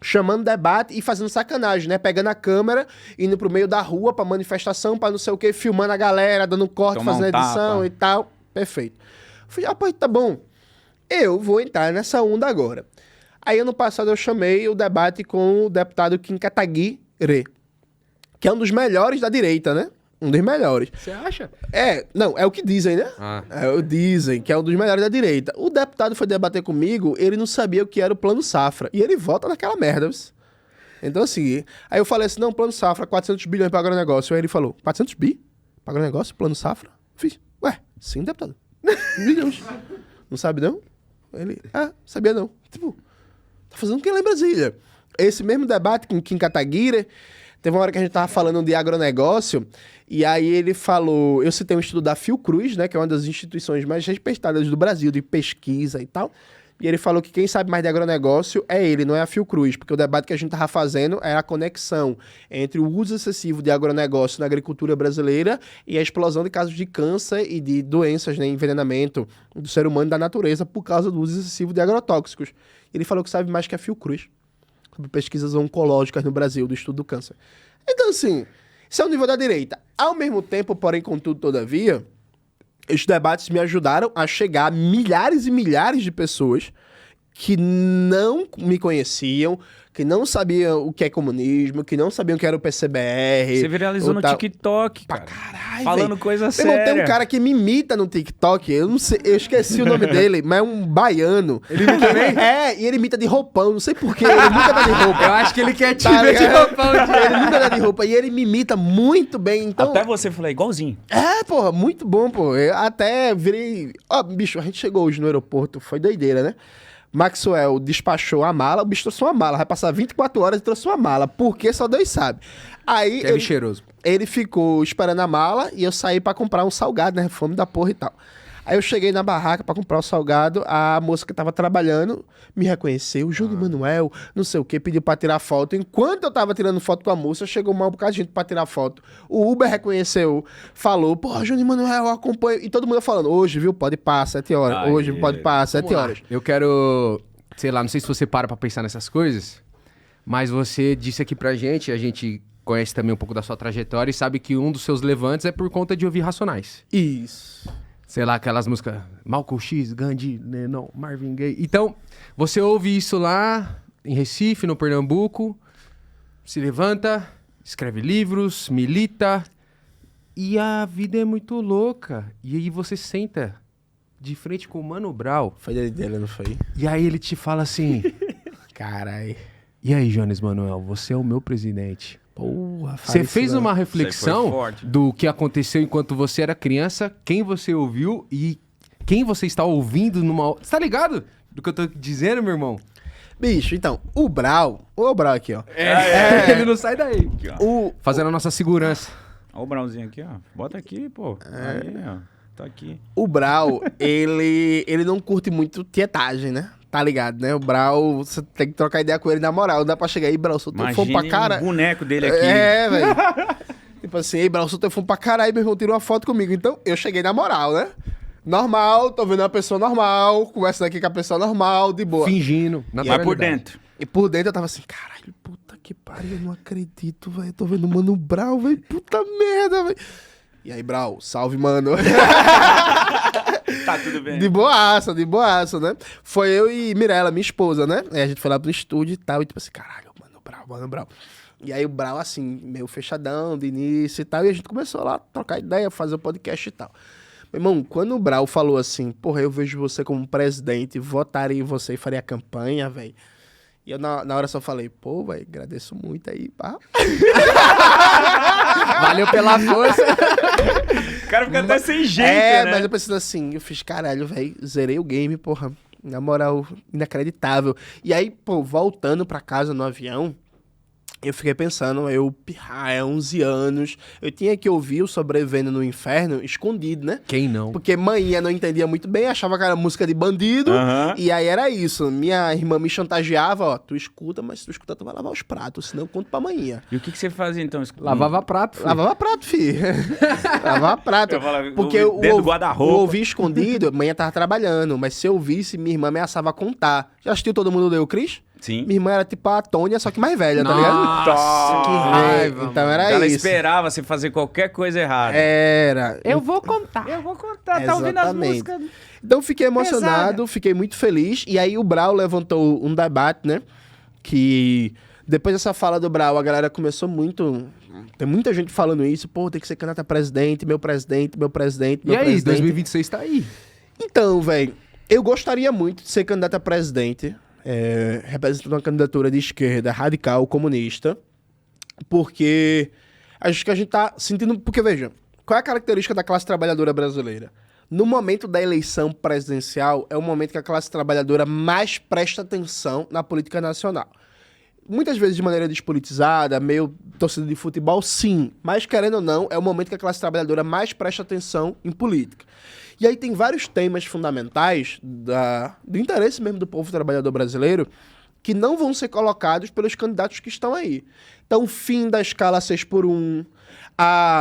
Chamando debate e fazendo sacanagem, né? Pegando a câmera, indo pro meio da rua pra manifestação, pra não sei o quê, filmando a galera, dando corte, fazendo edição e tal. Perfeito. Eu falei, rapaz, tá bom. eu vou entrar nessa onda agora. Aí, ano passado, eu chamei o debate com o deputado Kim Kataguiri, que é um dos melhores da direita, né? Um dos melhores. Você acha? Não, é o que dizem, né? Dizem que é um dos melhores da direita. O deputado foi debater comigo, ele não sabia o que era o Plano Safra. E ele vota naquela merda. Então, assim, aí eu falei assim, não, Plano Safra, 400 bilhões para agronegócio. Aí ele falou, 400 bi? Para agronegócio? Plano Safra? Eu fiz, ué, sim, deputado. Milhões. Não sabe, não? Ele, sabia não. Tipo, tá fazendo o que lá em Brasília? Esse mesmo debate com Kim Kataguiri, teve uma hora que a gente tava falando de agronegócio, e aí ele falou, eu citei um estudo da Fiocruz, né, que é uma das instituições mais respeitadas do Brasil, de pesquisa e tal, e ele falou que quem sabe mais de agronegócio é ele, não é a Fiocruz, porque o debate que a gente tava fazendo é a conexão entre o uso excessivo de agronegócio na agricultura brasileira e a explosão de casos de câncer e de doenças, né, envenenamento do ser humano e da natureza por causa do uso excessivo de agrotóxicos. Ele falou que sabe mais que a Fiocruz sobre pesquisas oncológicas no Brasil, do estudo do câncer. Então, assim, isso é o nível da direita. Ao mesmo tempo, porém, contudo, todavia, os debates me ajudaram a chegar a milhares e milhares de pessoas que não me conheciam, que não sabiam o que é comunismo, que não sabiam o que era o PCBR. Você viralizou no TikTok, cara. Caralho, falando coisa séria. Tem um cara que me imita no TikTok, eu não sei, eu esqueci o nome dele, mas é um baiano. Ele imita também? E ele imita de roupão, não sei porquê, ele nunca tá de roupa. Eu acho que ele quer te Tá ver de ligado? roupão. Ele nunca tá de roupa, e ele me imita muito bem, então... Até você falou igualzinho. Porra, muito bom, pô. Eu até virei... Bicho, a gente chegou hoje no aeroporto, foi doideira, né? Maxwell despachou a mala, o bicho trouxe uma mala, vai passar 24 horas e trouxe uma mala, porque só Deus sabe. Aí Que é cheiroso. ele ficou esperando a mala e eu saí pra comprar um salgado, né? Fome da porra e tal. Aí eu cheguei na barraca pra comprar o salgado, a moça que tava trabalhando me reconheceu, Júnior Manuel, não sei o que, pediu pra tirar foto. Enquanto eu tava tirando foto com a moça, chegou um bocado de gente pra tirar foto. O Uber reconheceu, falou, pô, Júnior Manuel, eu acompanho. E todo mundo falando, hoje, viu, pode parar 7 horas. Aí. Hoje pode parar 7 horas. Eu quero, sei lá, não sei se você para pra pensar nessas coisas, mas você disse aqui pra gente, a gente conhece também um pouco da sua trajetória e sabe que um dos seus levantes é por conta de ouvir Racionais. Isso. Sei lá, aquelas músicas Malcolm X, Gandhi, não, Marvin Gaye. Então, você ouve isso lá em Recife, no Pernambuco, se levanta, escreve livros, milita, e a vida é muito louca. E aí você senta de frente com o Mano Brown. Foi dele, não foi? E aí ele te fala assim, Carai. e aí, Jones Manuel, você é o meu presidente. Porra, Você fez uma Isso aí reflexão foi forte. do que aconteceu enquanto você era criança, quem você ouviu e quem você está ouvindo numa... Você tá ligado do que eu tô dizendo, meu irmão? Bicho, então, o Brau aqui, ó. Ele não sai daí. Aqui, ó. O, Fazendo a nossa segurança. Olha o Brownzinho aqui, ó. Bota aqui, pô. Aí, ó. Tá aqui. O Brau, ele não curte muito tietagem, né? Tá ligado, né? O Brau, você tem que trocar ideia com ele na moral. Não dá pra chegar aí, Brau, sou teu fã pra cara. o boneco dele aqui. Velho. Tipo assim, ei, Brau, sou teu fã pra caralho, meu irmão, tira uma foto comigo. Então, eu cheguei na moral, né? Normal, tô vendo uma pessoa normal, conversando aqui com a pessoa normal, de boa. Fingindo. Vai por dentro. E por dentro eu tava assim, caralho, puta que pariu, eu não acredito, velho. Tô vendo o Mano Brau, velho, puta merda, velho. E aí, Brau, salve, mano. Tá tudo bem. De boaça, né? Foi eu e Mirella, minha esposa, né? Aí a gente foi lá pro estúdio e tal, e tipo assim, caralho, Mano Brau. E aí o Brau, assim, meio fechadão de início e tal, e a gente começou lá a trocar ideia, fazer o podcast e tal. Meu irmão, quando o Brau falou assim, porra, eu vejo você como presidente, votaria em você e faria campanha, velho. E eu na hora só falei, pô, velho, agradeço muito aí, pá. Valeu pela força. O cara fica até sem jeito, né? Mas eu pensei assim, eu fiz, caralho, velho, zerei o game, porra. Na moral, inacreditável. E aí, pô, voltando pra casa no avião, eu fiquei pensando, há 11 anos, eu tinha que ouvir o Sobrevivendo no Inferno escondido, né? Quem não? Porque manhã não entendia muito bem, achava que era música de bandido, Aham. e aí era isso. Minha irmã me chantageava, ó, tu escuta, mas se tu escutar, tu vai lavar os pratos, senão eu conto pra manhã. E o que você fazia então? Lavava prato. filho. Lavava prato, filho. Lavava prato. Eu falava, Porque o dedo do o guarda-roupa. ouvir escondido, manhã tava trabalhando, mas se eu ouvisse, minha irmã ameaçava contar. Já assistiu Todo Mundo Deu Cris? Sim. Minha irmã era tipo a Tônia, só que mais velha, tá ligado? Nossa, que raiva. Então Ela era isso. esperava você fazer qualquer coisa errada. Era. Eu vou contar. Eu vou contar, tá ouvindo as Exatamente. músicas. Então fiquei emocionado, Pesada. fiquei muito feliz. E aí o Brau levantou um debate, né? Que depois dessa fala do Brau, a galera começou muito... Tem muita gente falando isso. Pô, tem que ser candidato a presidente, meu presidente, meu presidente, E meu aí, presidente. 2026 tá aí. Então, velho, eu gostaria muito de ser candidato a presidente, representando uma candidatura de esquerda radical, comunista, porque acho que a gente tá sentindo... Porque, veja, qual é a característica da classe trabalhadora brasileira? No momento da eleição presidencial, é o momento que a classe trabalhadora mais presta atenção na política nacional. Muitas vezes de maneira despolitizada, meio torcida de futebol, sim. Mas, querendo ou não, é o momento que a classe trabalhadora mais presta atenção em política. E aí tem vários temas fundamentais do interesse mesmo do povo trabalhador brasileiro que não vão ser colocados pelos candidatos que estão aí. Então, o fim da escala 6x1,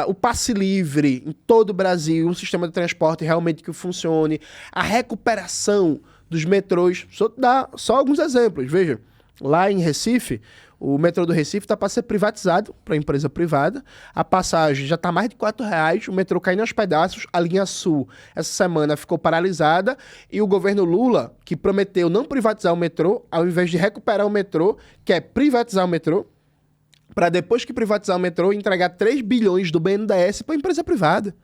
o passe livre em todo o Brasil, um sistema de transporte realmente que funcione, a recuperação dos metrôs. Dar só alguns exemplos, veja. Lá em Recife, o metrô do Recife está para ser privatizado para empresa privada. A passagem já está mais de R$4, o metrô caindo aos pedaços. A linha Sul, essa semana, ficou paralisada. E o governo Lula, que prometeu não privatizar o metrô, ao invés de recuperar o metrô, quer privatizar o metrô, para depois que privatizar o metrô, entregar 3 bilhões do BNDES para empresa privada,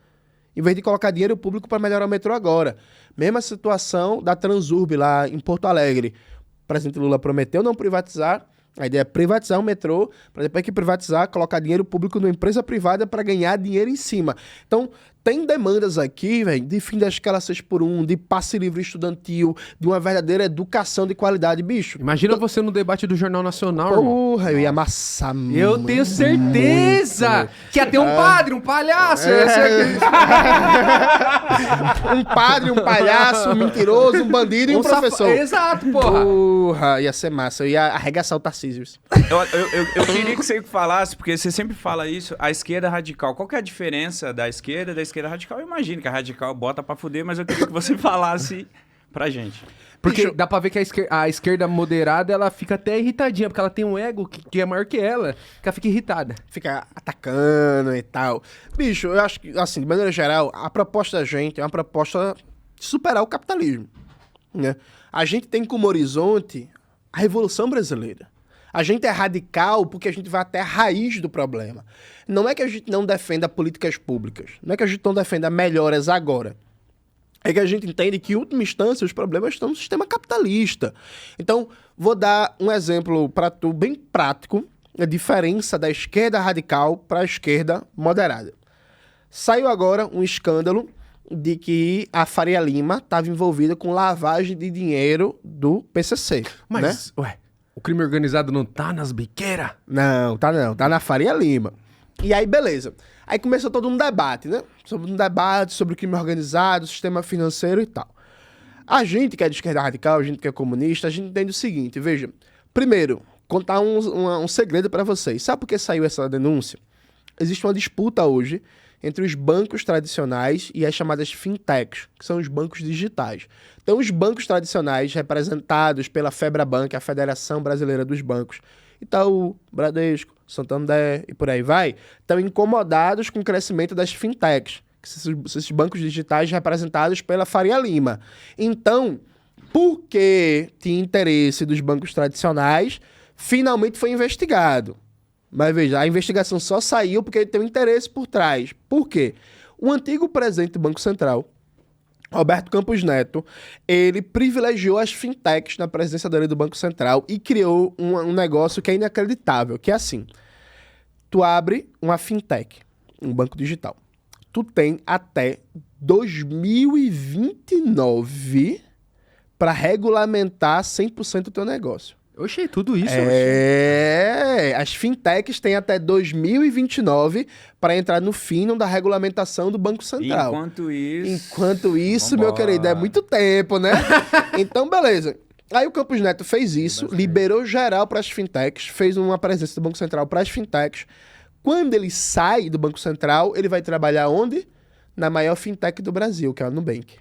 em vez de colocar dinheiro público para melhorar o metrô agora. Mesma situação da Transurb lá em Porto Alegre. O presidente Lula prometeu não privatizar, a ideia é privatizar o metrô, para depois que privatizar, colocar dinheiro público numa empresa privada para ganhar dinheiro em cima. Então, tem demandas aqui, velho, de fim da escala 6x1, de passe livre estudantil, de uma verdadeira educação de qualidade, bicho. Imagina você no debate do Jornal Nacional, irmão. Porra, eu ia amassar muito. Eu tenho certeza que ia ter um padre, um palhaço. Ia ser aquele... Um padre, um palhaço, um mentiroso, um bandido e um professor. Exato, porra. Porra, ia ser massa. Eu ia arregaçar o Tarcísio. Eu queria que você falasse, porque você sempre fala isso, a esquerda radical. Qual que é a diferença da esquerda radical? Eu imagino que a radical bota pra fuder, mas eu queria que você falasse pra gente. Porque dá pra ver que a esquerda moderada, ela fica até irritadinha, porque ela tem um ego que é maior que ela fica irritada. Fica atacando e tal. Bicho, eu acho que, assim, de maneira geral, a proposta da gente é uma proposta de superar o capitalismo, né? A gente tem como horizonte a Revolução Brasileira. A gente é radical porque a gente vai até a raiz do problema. Não é que a gente não defenda políticas públicas. Não é que a gente não defenda melhoras agora. É que a gente entende que, em última instância, os problemas estão no sistema capitalista. Então, vou dar um exemplo para tu bem prático, a diferença da esquerda radical para a esquerda moderada. Saiu agora um escândalo de que a Faria Lima estava envolvida com lavagem de dinheiro do PCC. Mas, ué, o crime organizado não tá nas biqueiras? Não, tá na Faria Lima. E aí, beleza. Aí começou todo um debate, né? Sobre o crime organizado, sistema financeiro e tal. A gente que é de esquerda radical, a gente que é comunista, a gente entende o seguinte, veja. Primeiro, contar um segredo para vocês. Sabe por que saiu essa denúncia? Existe uma disputa hoje entre os bancos tradicionais e as chamadas fintechs, que são os bancos digitais. Então, os bancos tradicionais, representados pela FEBRABAN, a Federação Brasileira dos Bancos, Itaú, Bradesco, Santander e por aí vai, estão incomodados com o crescimento das fintechs, que são esses bancos digitais representados pela Faria Lima. Então, porque tinha interesse dos bancos tradicionais, finalmente foi investigado. Mas veja, a investigação só saiu porque ele tem um interesse por trás. Por quê? O antigo presidente do Banco Central, Roberto Campos Neto, ele privilegiou as fintechs na presidência dele do Banco Central e criou um negócio que é inacreditável, que é assim. Tu abre uma fintech, um banco digital. Tu tem até 2029 para regulamentar 100% do teu negócio. Oxê, tudo isso? As fintechs têm até 2029 para entrar no fino da regulamentação do Banco Central. Enquanto isso, meu querido, é muito tempo, né? Então, beleza. Aí o Campos Neto fez isso, liberou geral para as fintechs, fez uma presença do Banco Central para as fintechs. Quando ele sai do Banco Central, ele vai trabalhar onde? Na maior fintech do Brasil, que é a Nubank.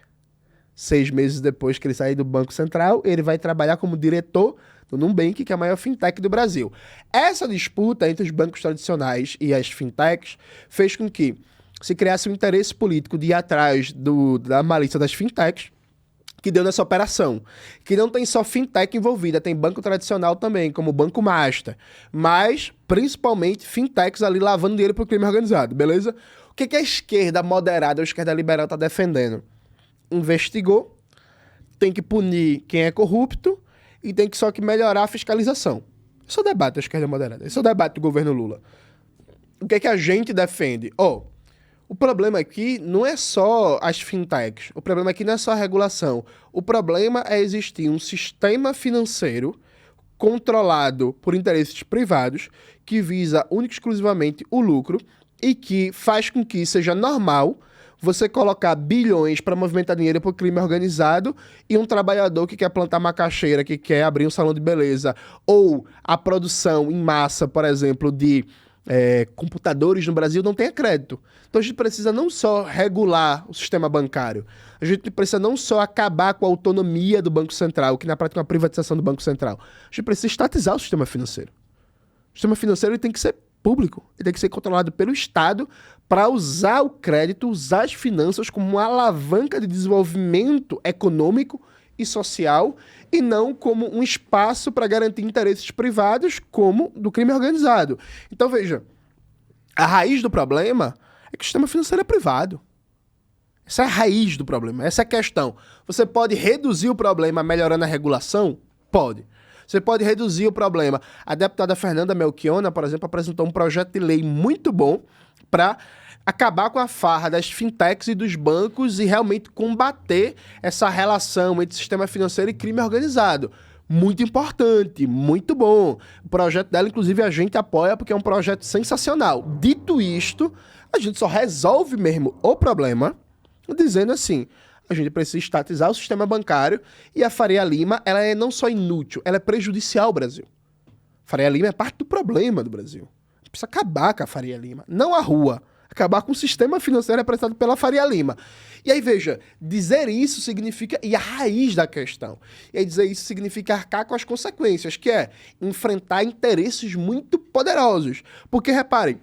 6 meses depois que ele sair do Banco Central, ele vai trabalhar como diretor do Nubank, que é a maior fintech do Brasil. Essa disputa entre os bancos tradicionais e as fintechs fez com que se criasse um interesse político de ir atrás da malícia das fintechs, que deu nessa operação. Que não tem só fintech envolvida, tem banco tradicional também, como o Banco Master. Mas, principalmente, fintechs ali lavando dinheiro pro crime organizado, beleza? O que a esquerda moderada ou a esquerda liberal tá defendendo? Investigou, tem que punir quem é corrupto e tem que só que melhorar a fiscalização. Esse é o debate da esquerda moderada. Esse é o debate do governo Lula. O que a gente defende? O problema aqui não é só as fintechs. O problema aqui não é só a regulação. O problema é existir um sistema financeiro controlado por interesses privados que visa única e exclusivamente o lucro e que faz com que seja normal você colocar bilhões para movimentar dinheiro para o crime organizado e um trabalhador que quer plantar macaxeira, que quer abrir um salão de beleza, ou a produção em massa, por exemplo, de computadores no Brasil não tenha crédito. Então a gente precisa não só regular o sistema bancário, a gente precisa não só acabar com a autonomia do Banco Central, que na prática é uma privatização do Banco Central. A gente precisa estatizar o sistema financeiro. O sistema financeiro ele tem que ser público, ele tem que ser controlado pelo Estado para usar o crédito, usar as finanças como uma alavanca de desenvolvimento econômico e social e não como um espaço para garantir interesses privados como do crime organizado. Então, veja, a raiz do problema é que o sistema financeiro é privado. Essa é a raiz do problema, essa é a questão. Você pode reduzir o problema melhorando a regulação? Pode. Você pode reduzir o problema. A deputada Fernanda Melchiona, por exemplo, apresentou um projeto de lei muito bom para acabar com a farra das fintechs e dos bancos e realmente combater essa relação entre sistema financeiro e crime organizado. Muito importante, muito bom. O projeto dela, inclusive, a gente apoia porque é um projeto sensacional. Dito isto, a gente só resolve mesmo o problema dizendo assim: a gente precisa estatizar o sistema bancário e a Faria Lima, ela é não só inútil, ela é prejudicial ao Brasil. Faria Lima é parte do problema do Brasil. A gente precisa acabar com a Faria Lima, não a rua. Acabar com o sistema financeiro representado pela Faria Lima. E aí, veja, dizer isso significa ir à raiz da questão. E aí dizer isso significa arcar com as consequências, que é enfrentar interesses muito poderosos. Porque, reparem,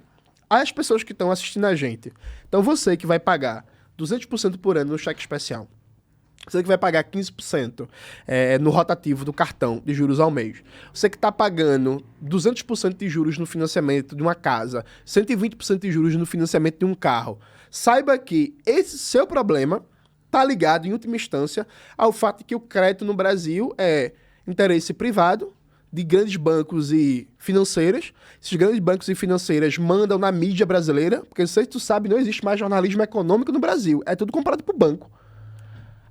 as pessoas que estão assistindo a gente, então você que vai pagar 200% por ano no cheque especial, você que vai pagar 15% no rotativo do cartão de juros ao mês, você que está pagando 200% de juros no financiamento de uma casa, 120% de juros no financiamento de um carro, saiba que esse seu problema está ligado, em última instância, ao fato de que o crédito no Brasil é interesse privado de grandes bancos e financeiras. Esses grandes bancos e financeiras mandam na mídia brasileira, porque não sei se tu sabe, não existe mais jornalismo econômico no Brasil. É tudo comprado por banco.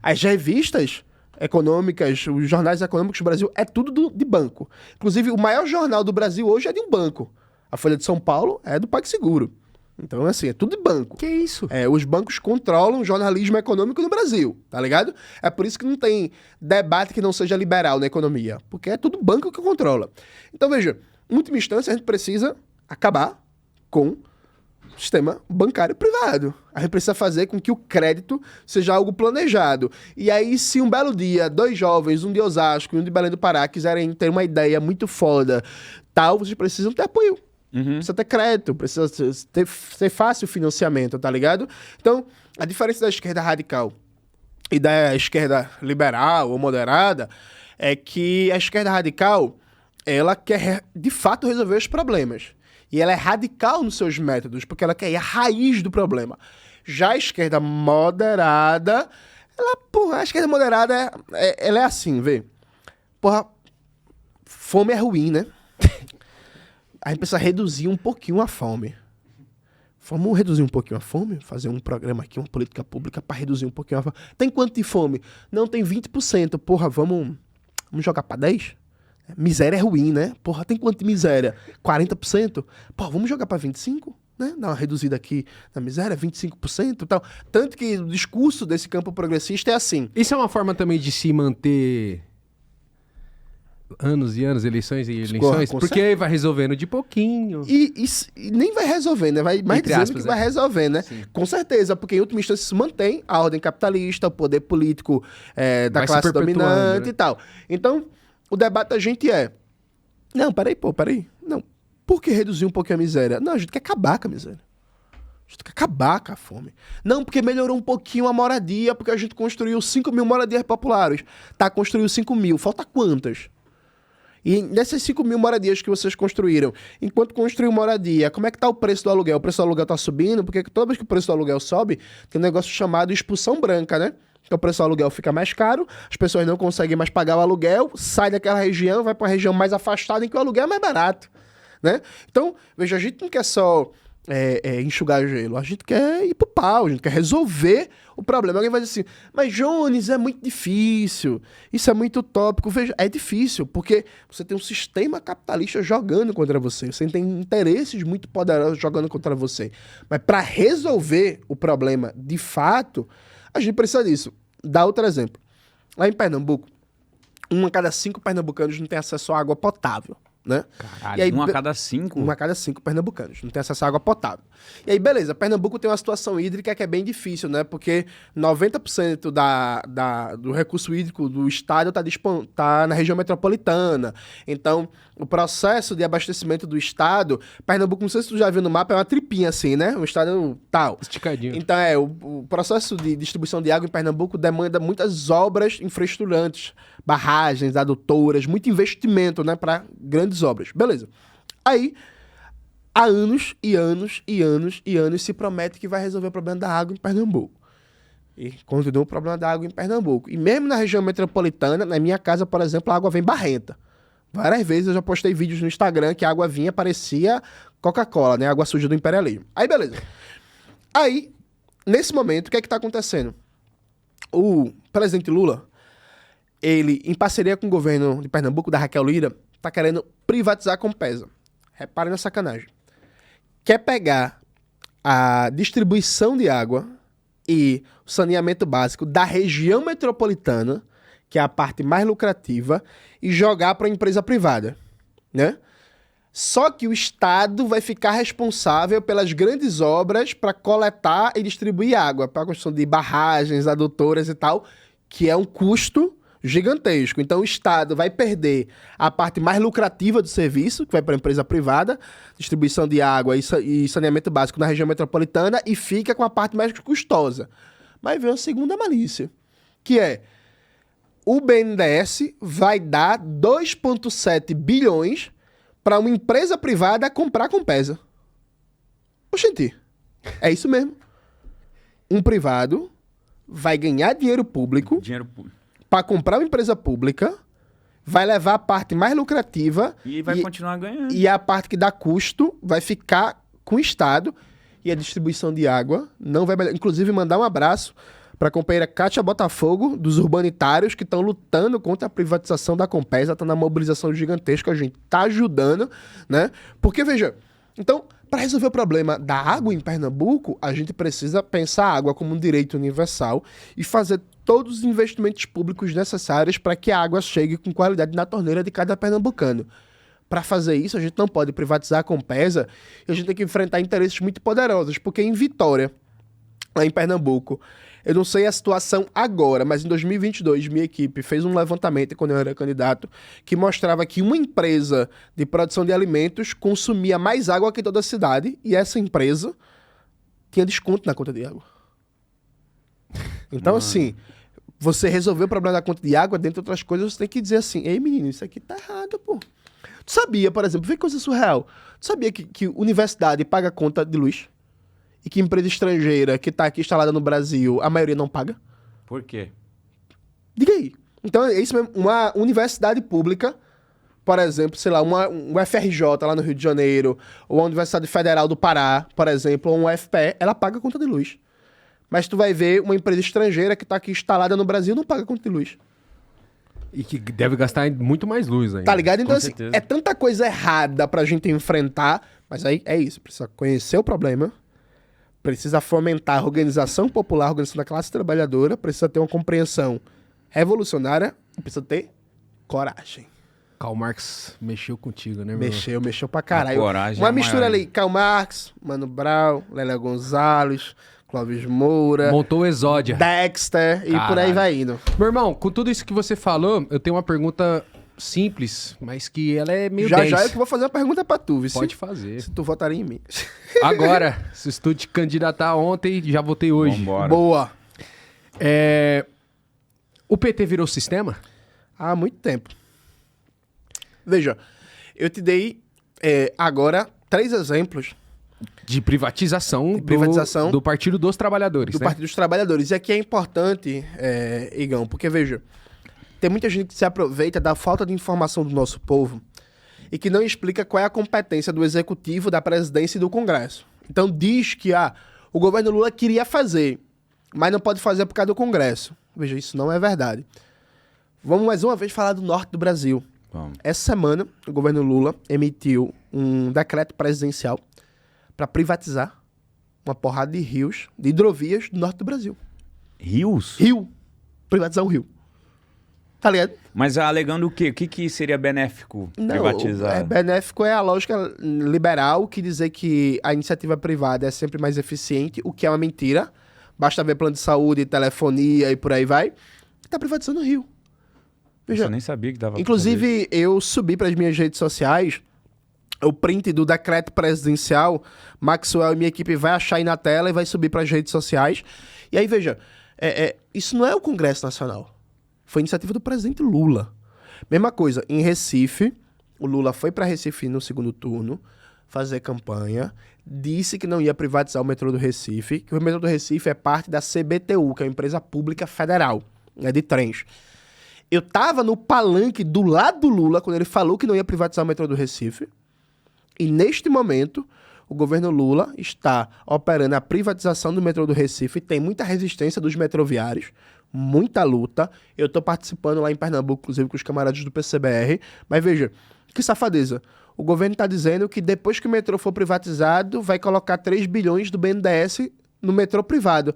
As revistas econômicas, os jornais econômicos do Brasil, é tudo de banco. Inclusive, o maior jornal do Brasil hoje é de um banco. A Folha de São Paulo é do PagSeguro. Então, assim, é tudo de banco. Que isso? Os bancos controlam o jornalismo econômico no Brasil, tá ligado? É por isso que não tem debate que não seja liberal na economia, porque é tudo banco que controla. Então, veja, em última instância, a gente precisa acabar com o sistema bancário privado. A gente precisa fazer com que o crédito seja algo planejado. E aí, se um belo dia, 2 jovens, um de Osasco e um de Belém do Pará, quiserem ter uma ideia muito foda, tal, vocês precisam ter apoio. Precisa ter crédito, precisa ser fácil o financiamento, tá ligado? Então, a diferença da esquerda radical e da esquerda liberal ou moderada é que a esquerda radical, ela quer, de fato, resolver os problemas. E ela é radical nos seus métodos, porque ela quer ir à raiz do problema. Já a esquerda moderada, a esquerda moderada, ela é assim, vê. Fome é ruim, né? A gente precisa reduzir um pouquinho a fome. Vamos reduzir um pouquinho a fome? Fazer um programa aqui, uma política pública para reduzir um pouquinho a fome. Tem quanto de fome? Não, tem 20%. Vamos jogar para 10%? Miséria é ruim, né? Tem quanto de miséria? 40%? Vamos jogar para 25%? Né? Dar uma reduzida aqui na miséria, 25% e tal. Tanto que o discurso desse campo progressista é assim. Isso é uma forma também de se manter anos e anos, eleições e Escorra, eleições, com porque aí vai resolvendo de pouquinho. E nem vai resolver, né? Vai mais Entre dizendo aspas, que vai resolver, né? Sim. Com certeza, porque em última instância se mantém a ordem capitalista, o poder político da Vai se classe perpetuando, dominante né? e tal. Então, o debate da gente é... Não, peraí. Não, por que reduzir um pouquinho a miséria? Não, a gente quer acabar com a miséria. A gente quer acabar com a fome. Não, porque melhorou um pouquinho a moradia, porque a gente construiu 5 mil moradias populares. Tá, construiu 5 mil. Falta quantas? E nessas 5 mil moradias que vocês construíram, enquanto construiu moradia, como é que tá o preço do aluguel? O preço do aluguel tá subindo? Porque toda vez que o preço do aluguel sobe, tem um negócio chamado expulsão branca, né? Então o preço do aluguel fica mais caro, as pessoas não conseguem mais pagar o aluguel, sai daquela região, vai para uma região mais afastada em que o aluguel é mais barato, né? Então, veja, a gente não quer só enxugar gelo, a gente quer ir pro pau, a gente quer resolver o problema. Alguém vai dizer assim, mas Jones, é muito difícil, isso é muito utópico. Veja, é difícil, porque você tem um sistema capitalista jogando contra você, você tem interesses muito poderosos jogando contra você. Mas para resolver o problema de fato, a gente precisa disso. Dá outro exemplo. Lá em Pernambuco, 1 a cada 5 pernambucanos não tem acesso à água potável, né? Caralho, E aí, 1 a cada 5? 1 a cada 5 pernambucanos não tem acesso à água potável. E aí, beleza, Pernambuco tem uma situação hídrica que é bem difícil, né? Porque 90% do recurso hídrico do estado tá na região metropolitana. Então, o processo de abastecimento do estado, Pernambuco, não sei se tu já viu no mapa, é uma tripinha assim, né? Um estado tal. Esticadinho. Então, o processo de distribuição de água em Pernambuco demanda muitas obras infraestruturantes, barragens, adutoras, muito investimento, né, para grandes obras. Beleza. Aí, há anos e anos e anos e anos se promete que vai resolver o problema da água em Pernambuco. E continua o problema da água em Pernambuco. E mesmo na região metropolitana, na minha casa, por exemplo, a água vem barrenta. Várias vezes eu já postei vídeos no Instagram que a água vinha, parecia Coca-Cola, né? Água suja do imperialismo. Aí, beleza. Aí, nesse momento, o que é que tá acontecendo? O presidente Lula, ele, em parceria com o governo de Pernambuco, da Raquel Lira, tá querendo privatizar a Compesa. Reparem na sacanagem. Quer pegar a distribuição de água e o saneamento básico da região metropolitana, que é a parte mais lucrativa, e jogar para a empresa privada, né? Só que o Estado vai ficar responsável pelas grandes obras para coletar e distribuir água, para a construção de barragens, adutoras e tal, que é um custo gigantesco. Então o Estado vai perder a parte mais lucrativa do serviço, que vai para a empresa privada, distribuição de água e saneamento básico na região metropolitana, e fica com a parte mais custosa. Mas vem uma segunda malícia, que é o BNDES vai dar 2,7 bilhões para uma empresa privada comprar a Compesa. Oxente, é isso mesmo. Um privado vai ganhar dinheiro público para comprar uma empresa pública, vai levar a parte mais lucrativa e vai continuar ganhando. E a parte que dá custo vai ficar com o Estado, e a distribuição de água não vai... Inclusive, mandar um abraço para a companheira Kátia Botafogo, dos urbanitários, que estão lutando contra a privatização da Compesa, está na mobilização gigantesca, a gente está ajudando, né? Porque, veja, então, para resolver o problema da água em Pernambuco, a gente precisa pensar a água como um direito universal e fazer todos os investimentos públicos necessários para que a água chegue com qualidade na torneira de cada pernambucano. Para fazer isso, a gente não pode privatizar a Compesa, e a gente tem que enfrentar interesses muito poderosos, porque em Vitória, lá em Pernambuco, eu não sei a situação agora, mas em 2022 minha equipe fez um levantamento, quando eu era candidato, que mostrava que uma empresa de produção de alimentos consumia mais água que toda a cidade, e essa empresa tinha desconto na conta de água. Então, assim, você resolver o problema da conta de água, dentre outras coisas, você tem que dizer assim, ei, menino, isso aqui tá errado, pô. Tu sabia, por exemplo, vê que coisa surreal, tu sabia que universidade paga conta de luz? E que empresa estrangeira que está aqui instalada no Brasil, a maioria não paga? Por quê? Diga aí. Então é isso mesmo. Uma universidade pública, por exemplo, sei lá, um FRJ lá no Rio de Janeiro, ou a Universidade Federal do Pará, por exemplo, ou um UFPE, ela paga conta de luz. Mas tu vai ver uma empresa estrangeira que está aqui instalada no Brasil não paga conta de luz. E que deve gastar muito mais luz ainda. Tá ligado? Então, Com assim, certeza. é tanta coisa errada pra gente enfrentar, mas aí é isso. Precisa conhecer o problema, precisa fomentar a organização popular, a organização da classe trabalhadora, precisa ter uma compreensão revolucionária e precisa ter coragem. Karl Marx mexeu contigo, né, meu? Mexeu pra caralho. A coragem Uma é mistura maior. ali, Karl Marx, Mano Brown, Lélia Gonzalez, Clóvis Moura, Montou o Exódia. Dexter e por aí Caralho. vai indo. Meu irmão, com tudo isso que você falou, eu tenho uma pergunta simples, mas que ela é meio Já densa. eu que vou fazer uma pergunta pra tu, viu? Pode fazer. Se tu votaria em mim. Agora, se tu te candidatar ontem, já votei hoje. Vambora. Boa. O PT virou sistema? Há muito tempo. Veja, eu te dei agora 3 exemplos De privatização, privatização do Partido dos Trabalhadores, do né? Partido dos Trabalhadores. E aqui é importante, Igão, porque veja, tem muita gente que se aproveita da falta de informação do nosso povo e que não explica qual é a competência do Executivo, da Presidência e do Congresso. Então diz que o governo Lula queria fazer, mas não pode fazer por causa do Congresso. Veja, isso não é verdade. Vamos mais uma vez falar do norte do Brasil. Vamos. Essa semana, o governo Lula emitiu um decreto presidencial para privatizar uma porrada de rios, de hidrovias do norte do Brasil. Rios? Rio. Privatizar um rio. Tá ligado? Mas alegando o quê? O que seria benéfico privatizar? Benéfico é a lógica liberal que dizer que a iniciativa privada é sempre mais eficiente, o que é uma mentira. Basta ver plano de saúde, telefonia e por aí vai. Tá privatizando o rio. Eu nem sabia que dava pra fazer Inclusive, eu subi para as minhas redes sociais o print do decreto presidencial. Maxwell e minha equipe vai achar aí na tela e vai subir para as redes sociais. E aí, veja, isso não é o Congresso Nacional. Foi iniciativa do presidente Lula. Mesma coisa, em Recife, o Lula foi para Recife no segundo turno fazer campanha, disse que não ia privatizar o metrô do Recife, que o metrô do Recife é parte da CBTU, que é uma empresa pública federal, né, de trens. Eu tava no palanque do lado do Lula quando ele falou que não ia privatizar o metrô do Recife. E neste momento, o governo Lula está operando a privatização do metrô do Recife. Tem muita resistência dos metroviários, muita luta. Eu tô participando lá em Pernambuco, inclusive com os camaradas do PCBR. Mas veja, que safadeza. O governo está dizendo que depois que o metrô for privatizado, vai colocar 3 bilhões do BNDES no metrô privado.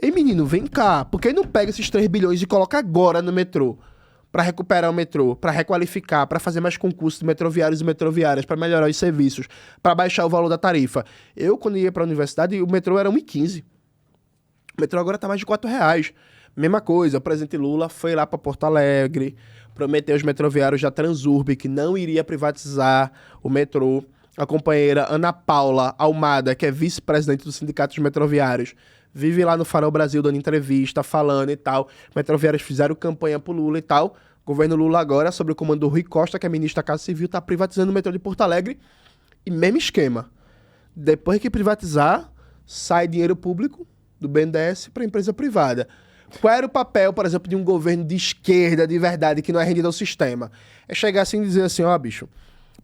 Ei, menino, vem cá. Por que não pega esses 3 bilhões e coloca agora no metrô? Para recuperar o metrô, para requalificar, para fazer mais concursos de metroviários e metroviárias, para melhorar os serviços, para baixar o valor da tarifa. Eu, quando ia para a universidade, o metrô era 1,15. O metrô agora está mais de R$4. Mesma coisa, o presidente Lula foi lá para Porto Alegre, prometeu aos metroviários da Transurb que não iria privatizar o metrô. A companheira Ana Paula Almada, que é vice-presidente do Sindicato dos Metroviários, vive lá no Farol Brasil dando entrevista, falando e tal. Metroviários fizeram campanha pro Lula e tal. O governo Lula agora, sob o comando do Rui Costa, que é ministro da Casa Civil, está privatizando o metrô de Porto Alegre. E mesmo esquema. Depois que privatizar, sai dinheiro público do BNDES para empresa privada. Qual era o papel, por exemplo, de um governo de esquerda, de verdade, que não é rendido ao sistema? É chegar assim e dizer assim, bicho,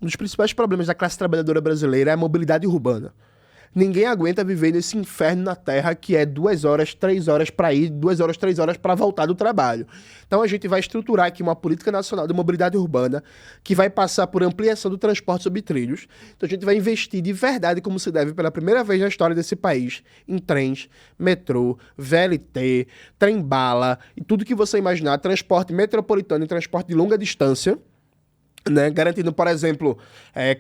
um dos principais problemas da classe trabalhadora brasileira é a mobilidade urbana. Ninguém aguenta viver nesse inferno na terra que é 2 horas, 3 horas para ir, 2 horas, 3 horas para voltar do trabalho. Então a gente vai estruturar aqui uma política nacional de mobilidade urbana que vai passar por ampliação do transporte sobre trilhos. Então a gente vai investir de verdade, como se deve, pela primeira vez na história desse país, em trens, metrô, VLT, trem-bala e tudo que você imaginar, transporte metropolitano e transporte de longa distância, né, garantindo, por exemplo,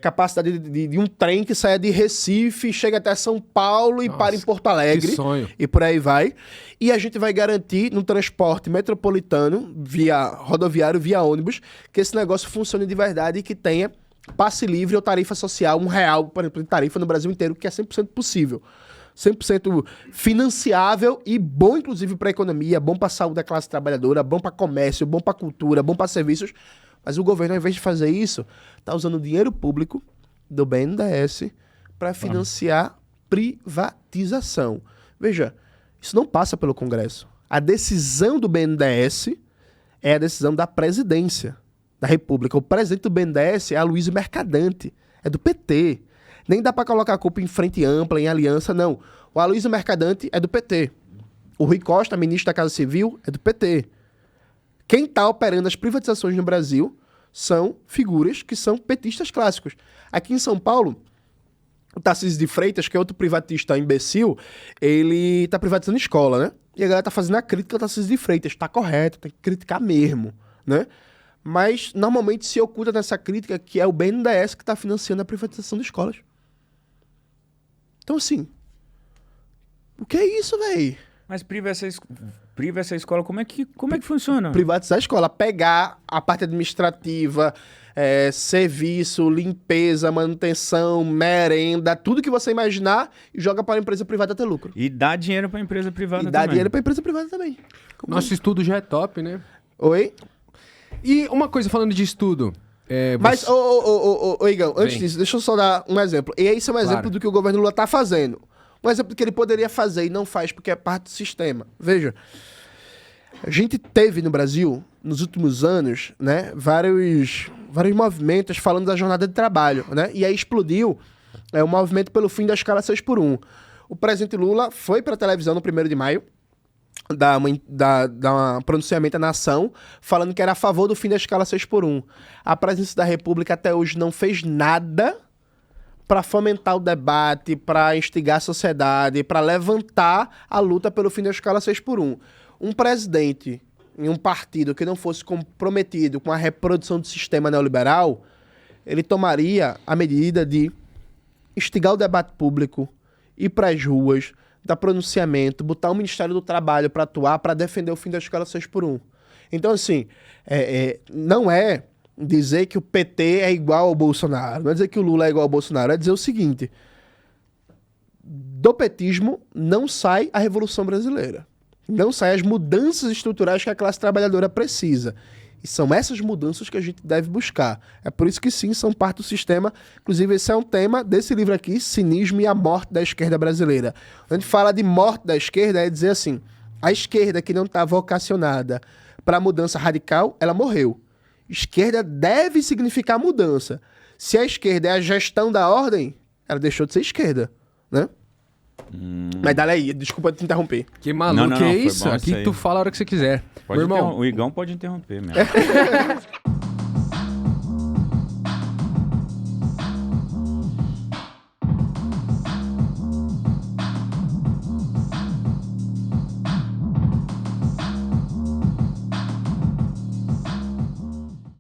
capacidade de um trem que saia de Recife, chega até São Paulo e para em Porto Alegre. que sonho. E por aí vai. E a gente vai garantir no transporte metropolitano, via rodoviário, via ônibus, que esse negócio funcione de verdade e que tenha passe livre ou tarifa social, R$1, por exemplo, de tarifa no Brasil inteiro, que é 100% possível. 100% financiável e bom, inclusive, para a economia, bom para a saúde da classe trabalhadora, bom para comércio, bom para cultura, bom para serviços. Mas o governo, ao invés de fazer isso, está usando o dinheiro público do BNDES para financiar privatização. Veja, isso não passa pelo Congresso. A decisão do BNDES é a decisão da presidência da República. O presidente do BNDES é Aloysio Mercadante, é do PT. Nem dá para colocar a culpa em frente ampla, em aliança, não. O Aloysio Mercadante é do PT. O Rui Costa, ministro da Casa Civil, é do PT. Quem está operando as privatizações no Brasil são figuras que são petistas clássicos. Aqui em São Paulo, o Tarcísio de Freitas, que é outro privatista imbecil, ele está privatizando escola, né? E a galera está fazendo a crítica ao Tarcísio de Freitas. Está correto, tem que criticar mesmo, né? Mas normalmente se oculta nessa crítica que é o BNDES que está financiando a privatização de escolas. Então, assim, o que é isso, velho? Mas priva essa escola, como é que funciona? Privatizar a escola, pegar a parte administrativa, serviço, limpeza, manutenção, merenda, tudo que você imaginar e joga para a empresa privada ter lucro. E dá dinheiro pra empresa privada E dá também. dinheiro para a empresa privada também. Nosso estudo já é top, né? Oi? E uma coisa falando de estudo. Mas, você- ô Igão, antes Vem. disso, deixa eu só dar um exemplo. E esse é um Claro. exemplo do que o governo Lula tá fazendo. Um exemplo do que ele poderia fazer e não faz porque é parte do sistema. Veja, a gente teve no Brasil, nos últimos anos, né, vários movimentos falando da jornada de trabalho, né? E aí explodiu o movimento pelo fim da escala 6x1. O presidente Lula foi para a televisão no 1º de maio, dar um pronunciamento à nação, falando que era a favor do fim da escala 6x1. A presidência da República até hoje não fez nada para fomentar o debate, para instigar a sociedade, para levantar a luta pelo fim da escala 6x1. Um presidente em um partido que não fosse comprometido com a reprodução do sistema neoliberal, ele tomaria a medida de instigar o debate público, ir para as ruas, dar pronunciamento, botar o Ministério do Trabalho para atuar, para defender o fim da escala 6x1. Então, assim, não é dizer que o PT é igual ao Bolsonaro, não é dizer que o Lula é igual ao Bolsonaro, é dizer o seguinte: do petismo não sai a Revolução Brasileira. Não saem as mudanças estruturais que a classe trabalhadora precisa. E são essas mudanças que a gente deve buscar. É por isso que sim, são parte do sistema. Inclusive, esse é um tema desse livro aqui, Cinismo e a Morte da Esquerda Brasileira. Quando a gente fala de morte da esquerda, é dizer assim, a esquerda que não está vocacionada para a mudança radical, ela morreu. Esquerda deve significar mudança. Se a esquerda é a gestão da ordem, ela deixou de ser esquerda, né? Mas dá aí, desculpa te interromper. Que maluco, Não, que é foi isso? bom Aqui isso aí. tu fala a hora que você quiser. Meu irmão, O Igão pode interromper mesmo.